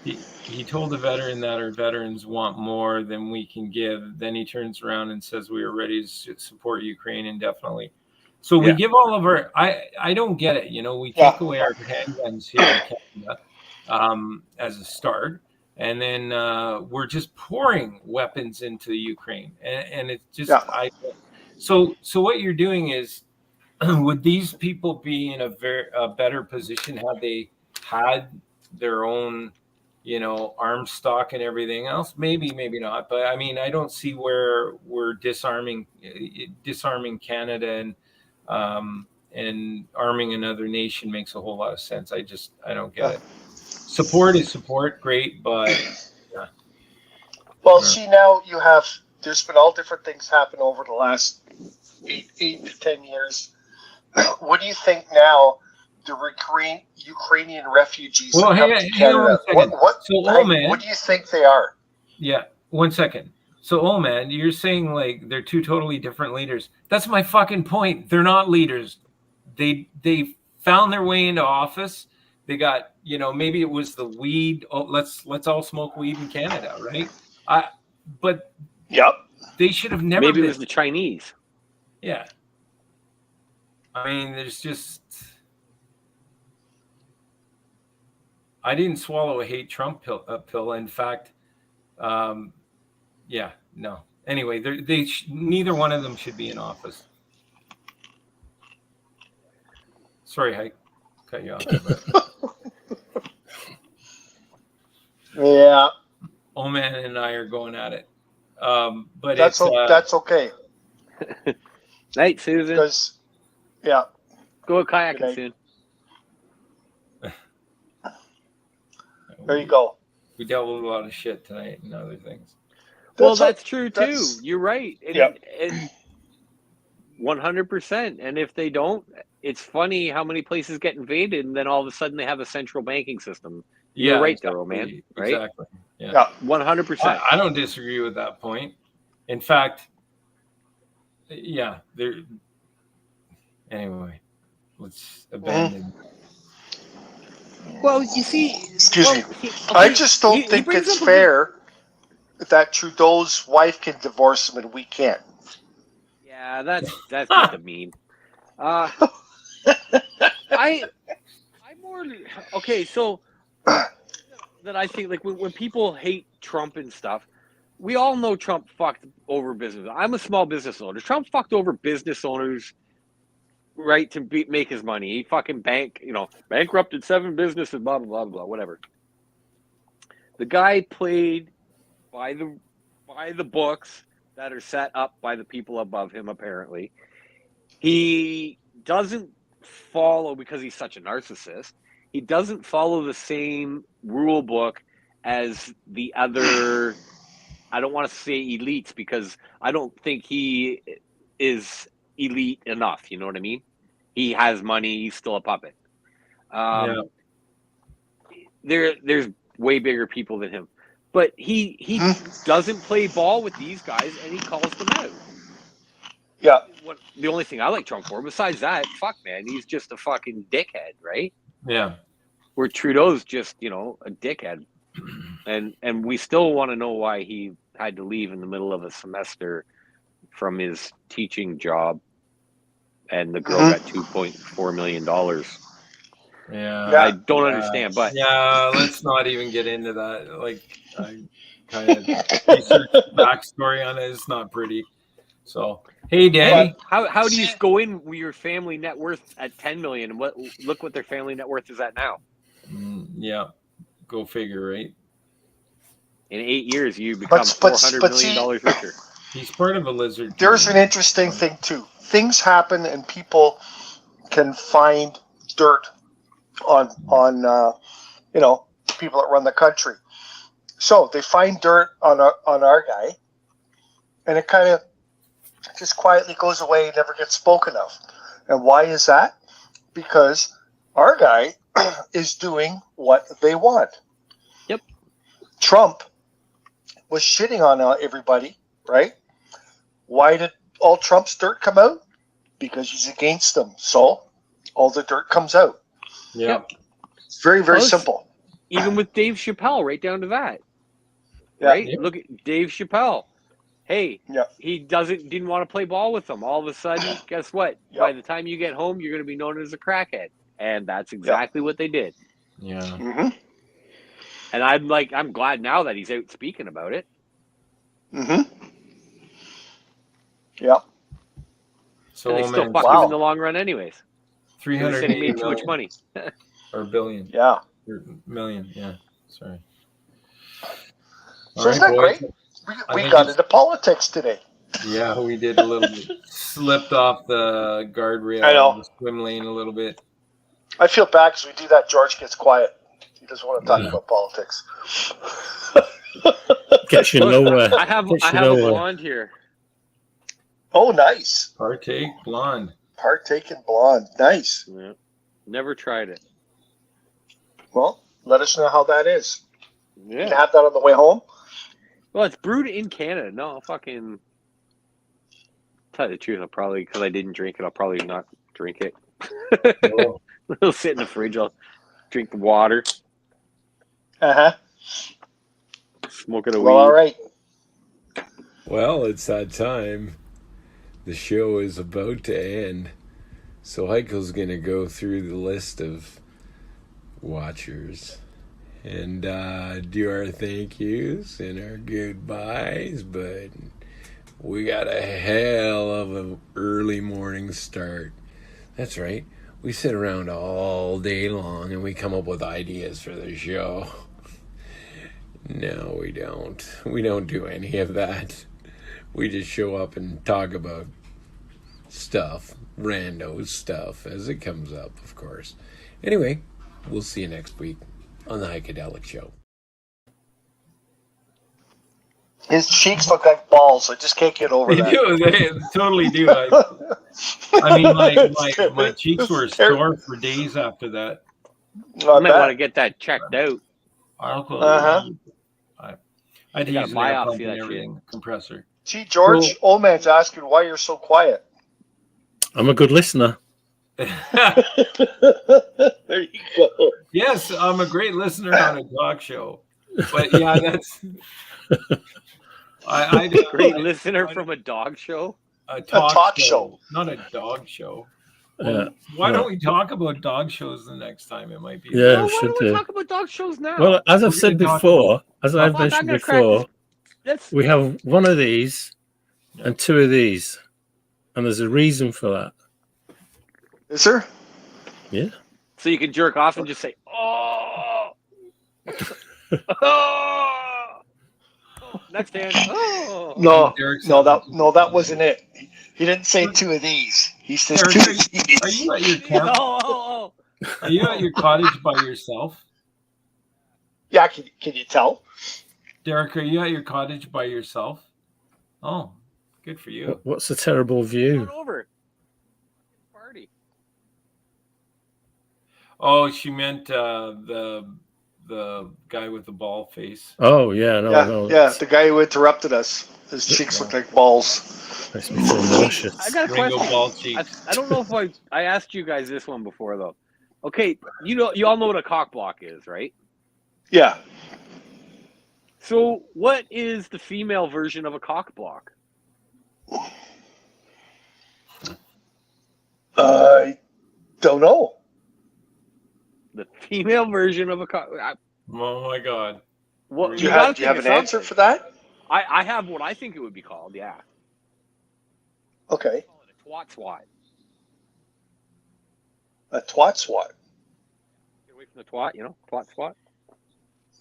he told the veteran that our veterans want more than we can give. Then he turns around and says we are ready to support Ukraine indefinitely. So we give all of our. I don't get it. We take away our handguns here in Canada as a start, and then we're just pouring weapons into Ukraine, and it's just So what you're doing is, would these people be in a better position had they had their own, arms stock and everything else? Maybe not. But I mean, I don't see where we're disarming Canada and arming another nation makes a whole lot of sense. I don't get it. Support is support, great, but yeah. Well, see, now there's been all different things happen over the last 8 to 10 years. What do you think now? The Ukrainian refugees come to Canada. What do you think they are? Yeah, 1 second. So, man, you're saying like they're two totally different leaders. That's my fucking point. They're not leaders. They found their way into office. They got, maybe it was the weed. Oh, let's all smoke weed in Canada, right? But they should have never. Maybe it was the Chinese. Yeah. I mean, there's just. I didn't swallow a hate Trump pill. In fact, no. Anyway, neither one of them should be in office. Sorry, I cut you off. Yeah. Oman and I are going at it, but that's okay. Night, Susan. Because, yeah. Go kayaking soon. There you go. We dealt with a lot of shit tonight and other things. That's true too. You're right. And 100%. And if they don't, it's funny how many places get invaded and then all of a sudden they have a central banking system. You're right, though, man. Right? Exactly. Yeah. 100%. I don't disagree with that point. In fact, yeah, anyway, let's abandon. Well, you see, excuse me. I just don't think it's fair that Trudeau's wife can divorce him and we can't. Yeah, that's just a meme. I'm more okay. So that I think like when people hate Trump and stuff, we all know Trump fucked over business. I'm a small business owner. Trump fucked over business owners, right, to make his money. He fucking bankrupted 7 businesses, blah, blah, blah, blah, whatever. The guy played by the books that are set up by the people above him, apparently. He doesn't follow, because he's such a narcissist, he doesn't follow the same rule book as the other, I don't want to say elites, because I don't think he is elite enough, you know what I mean? He has money, he's still a puppet. There's way bigger people than him. But he doesn't play ball with these guys, and he calls them out. Yeah. The only thing I like Trump for, besides that, fuck, man, he's just a fucking dickhead, right? Yeah. Where Trudeau's just, a dickhead. And we still want to know why he had to leave in the middle of a semester from his teaching job, and the girl got $2.4 million. Yeah. I don't understand, but let's not even get into that. Like, I kind of researched the backstory on it. It's not pretty. So, hey, Danny, how do you go in with your family net worth at 10 million? And look what their family net worth is at now. Yeah, go figure, right? In 8 years, you become $400 million richer. He's part of a lizard. There's an interesting thing too. Things happen, and people can find dirt on people that run the country. So they find dirt on our guy, and it kind of just quietly goes away and never gets spoken of. And why is that? Because our guy is doing what they want. Yep. Trump was shitting on everybody, right? Why did all Trump's dirt come out? Because he's against them. So all the dirt comes out. Yeah. It's very, very simple. Even with Dave Chappelle, right down to that. Yeah. Right? Yeah. Look at Dave Chappelle. Hey, yeah. He didn't want to play ball with them. All of a sudden, guess what? Yep. By the time you get home, you're going to be known as a crackhead. And that's exactly what they did. Yeah. Mm-hmm. And I'm glad now that he's out speaking about it. Mm-hmm. Yeah. So and they still fuck him in the long run anyways. 300 he made too much money. Or billion. Yeah. Or million, yeah. Sorry. So isn't that great? We got into politics today. Yeah, we did a little bit. Slipped off the guardrail. I know. The swim lane a little bit. I feel bad because we do that. George gets quiet. He doesn't want to talk about politics. Gets you nowhere. I have a blonde here. Oh, nice. Partake blonde. Partake in blonde. Nice. Yeah. Never tried it. Well, let us know how that is. Yeah. You can have that on the way home. Well, it's brewed in Canada. No, fucking. Tell you the truth, because I didn't drink it, I'll probably not drink it. Oh. It'll sit in the fridge. I'll drink the water. Uh-huh. Smoke it a weed. Well, all right. Well, it's that time. The show is about to end. So Heiko's going to go through the list of watchers and do our thank yous and our goodbyes, but we got a hell of an early morning start. That's right. We sit around all day long and we come up with ideas for the show. No, we don't. We don't do any of that. We just show up and talk about stuff, rando stuff, as it comes up, of course. Anyway, we'll see you next week on the Heikadelic Show. His cheeks look like balls. I just can't get over They that. do. They totally do. I mean, my cheeks were sore for days after that. I might want to get that checked out. I'd use an air pump and everything, compressor. Gee, George, old man's asking why you're so quiet. I'm a good listener. There you go. Yes, I'm a great listener on a talk show. But yeah, that's... Great listener from a dog show? A talk show. Not a dog show. Well, why don't we talk about dog shows the next time? It might be. Yeah, why don't we talk about dog shows now? Well, as I've said before, we have one of these and two of these, and there's a reason for that. Is there? Yeah. So you can jerk off and just say, "Oh, oh." Next hand. Oh. No, that wasn't it. He didn't say two of these. He says two of these. Are you at your camp? Are you at your cottage by yourself? Yeah, can you tell? Derek, are you at your cottage by yourself? Oh, good for you. What's the terrible view? Over. Party. Oh, she meant the guy with the ball face. Oh yeah, no. Yeah, the guy who interrupted us. His cheeks look like balls. Makes me feel nauseous. I got a question. I don't know if I asked you guys this one before though. Okay, you all know what a cock block is, right? Yeah. So, what is the female version of a cock block? I don't know. The female version of a cock. Oh my God! What do you have an answer for that? I have what I think it would be called. Yeah. Okay. A twat swat. A twat swat. Get away from the twat, twat swat.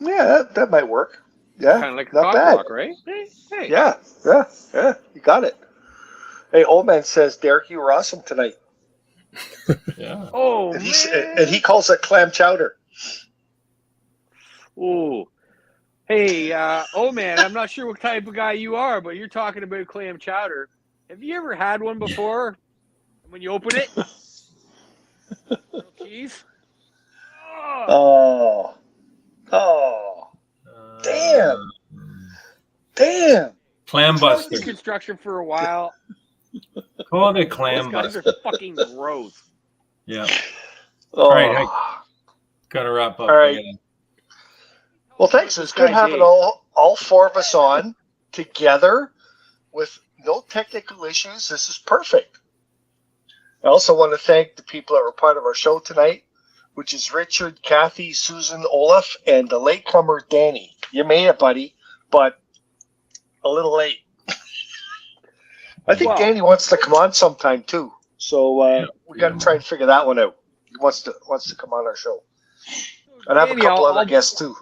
Yeah, that might work. Yeah, kind of like a not cock bad. block, right? Hey. Yeah. You got it. Hey, old man says, Derek, you were awesome tonight. Yeah. Oh, and he calls it clam chowder. Oh. Hey, old man, I'm not sure what type of guy you are, but you're talking about clam chowder. Have you ever had one before? When you open it? Little cheese? Oh. Damn. Clam buster. Construction for a while. Call it a clam buster. Those guys are fucking gross. Yeah. Oh. All right. Gotta wrap up. All right. Well, thanks. It's good having all four of us on together with no technical issues. This is perfect. I also want to thank the people that were part of our show tonight, which is Richard, Kathy, Susan, Olaf, and the latecomer Danny. You made it, buddy, but a little late. I think Danny wants to come on sometime too, so we got to try and figure that one out. He wants to come on our show, and I have a couple other guests too.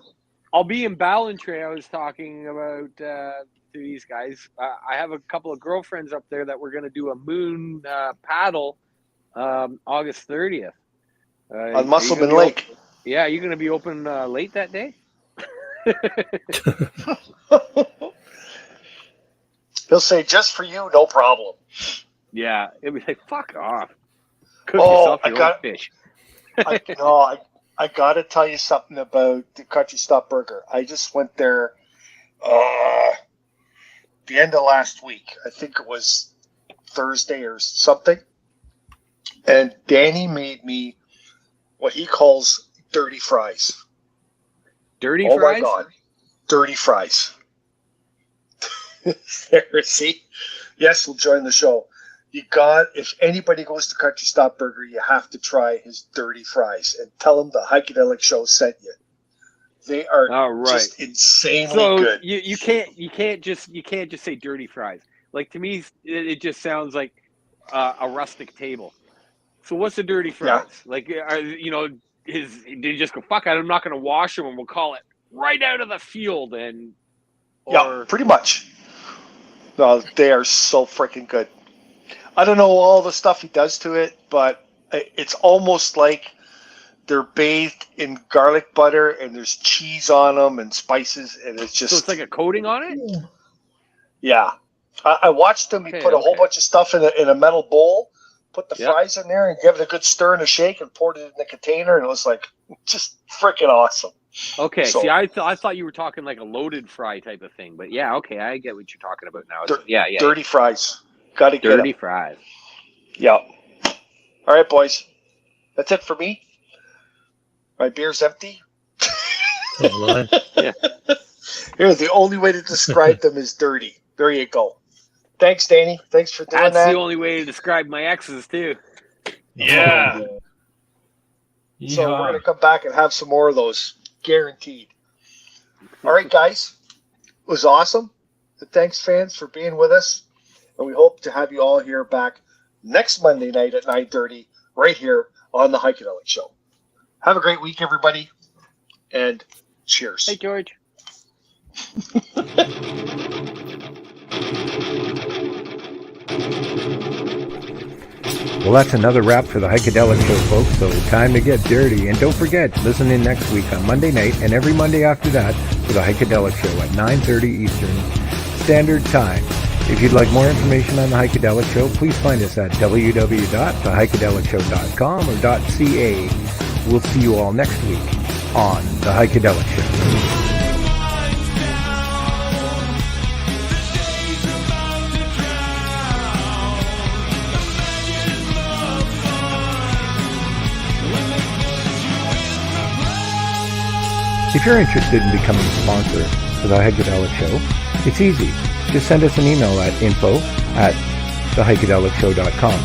I'll be in Ballantrae. I was talking about to these guys. I have a couple of girlfriends up there that we're going to do a moon paddle August 30th. On Musselman Lake. Yeah, you're going to be open late that day? He'll say, just for you, no problem. Yeah, it'll be like, fuck off. Cook yourself your own fish. I got to tell you something about the Country Stop Burger. I just went there the end of last week. I think it was Thursday or something. And Danny made me what he calls dirty fries. Dirty fries? Oh my God. Dirty fries. There, see? Yes, we'll join the show. If anybody goes to Country Stop Burger, you have to try his dirty fries and tell them the Heikadelic Show sent you. They are just insanely good. You can't just say dirty fries. Like, to me, it just sounds like a rustic table. So what's the dirty fries? Yeah. Like, did you just go, fuck it, I'm not going to wash them and we'll call it right out of the field? Yeah, pretty much. No, they are so freaking good. I don't know all the stuff he does to it, but it's almost like they're bathed in garlic butter and there's cheese on them and spices, and it's just... So it's like a coating on it? Yeah. I watched him. He put a whole bunch of stuff in a metal bowl, put the fries in there, and gave it a good stir and a shake, and poured it in the container, and it was like just freaking awesome. Okay, so, see, I thought you were talking like a loaded fry type of thing, but yeah, okay, I get what you're talking about now. Dirty fries. Got to get dirty fries. Yeah. All right, boys. That's it for me. My beer's empty. Yeah. Here, the only way to describe them is dirty. There you go. Thanks, Danny. Thanks for doing that. That's the only way to describe my exes, too. Yeah. So we're going to come back and have some more of those. Guaranteed. All right, guys. It was awesome. Thanks, fans, for being with us. And we hope to have you all here back next Monday night at 9:30 right here on the Heikadelic Show. Have a great week, everybody. And cheers. Hey, George. Well, that's another wrap for the Heikadelic Show, folks, so time to get dirty. And don't forget, listen in next week on Monday night and every Monday after that for the Heikadelic Show at 9:30 Eastern Standard Time. If you'd like more information on the Heikadelic Show, please find us at www.theheikedelicshow.com or .ca. We'll see you all next week on the Heikadelic Show. If you're interested in becoming a sponsor for the Heikadelic Show, it's easy. Just send us an email at info@theheikedelicshow.com.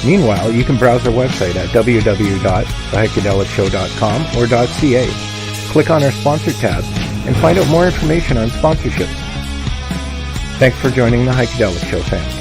Meanwhile, you can browse our website at www.theheikedelicshow.com or .ca. Click on our sponsor tab and find out more information on sponsorships. Thanks for joining the Heikadelic Show, fans.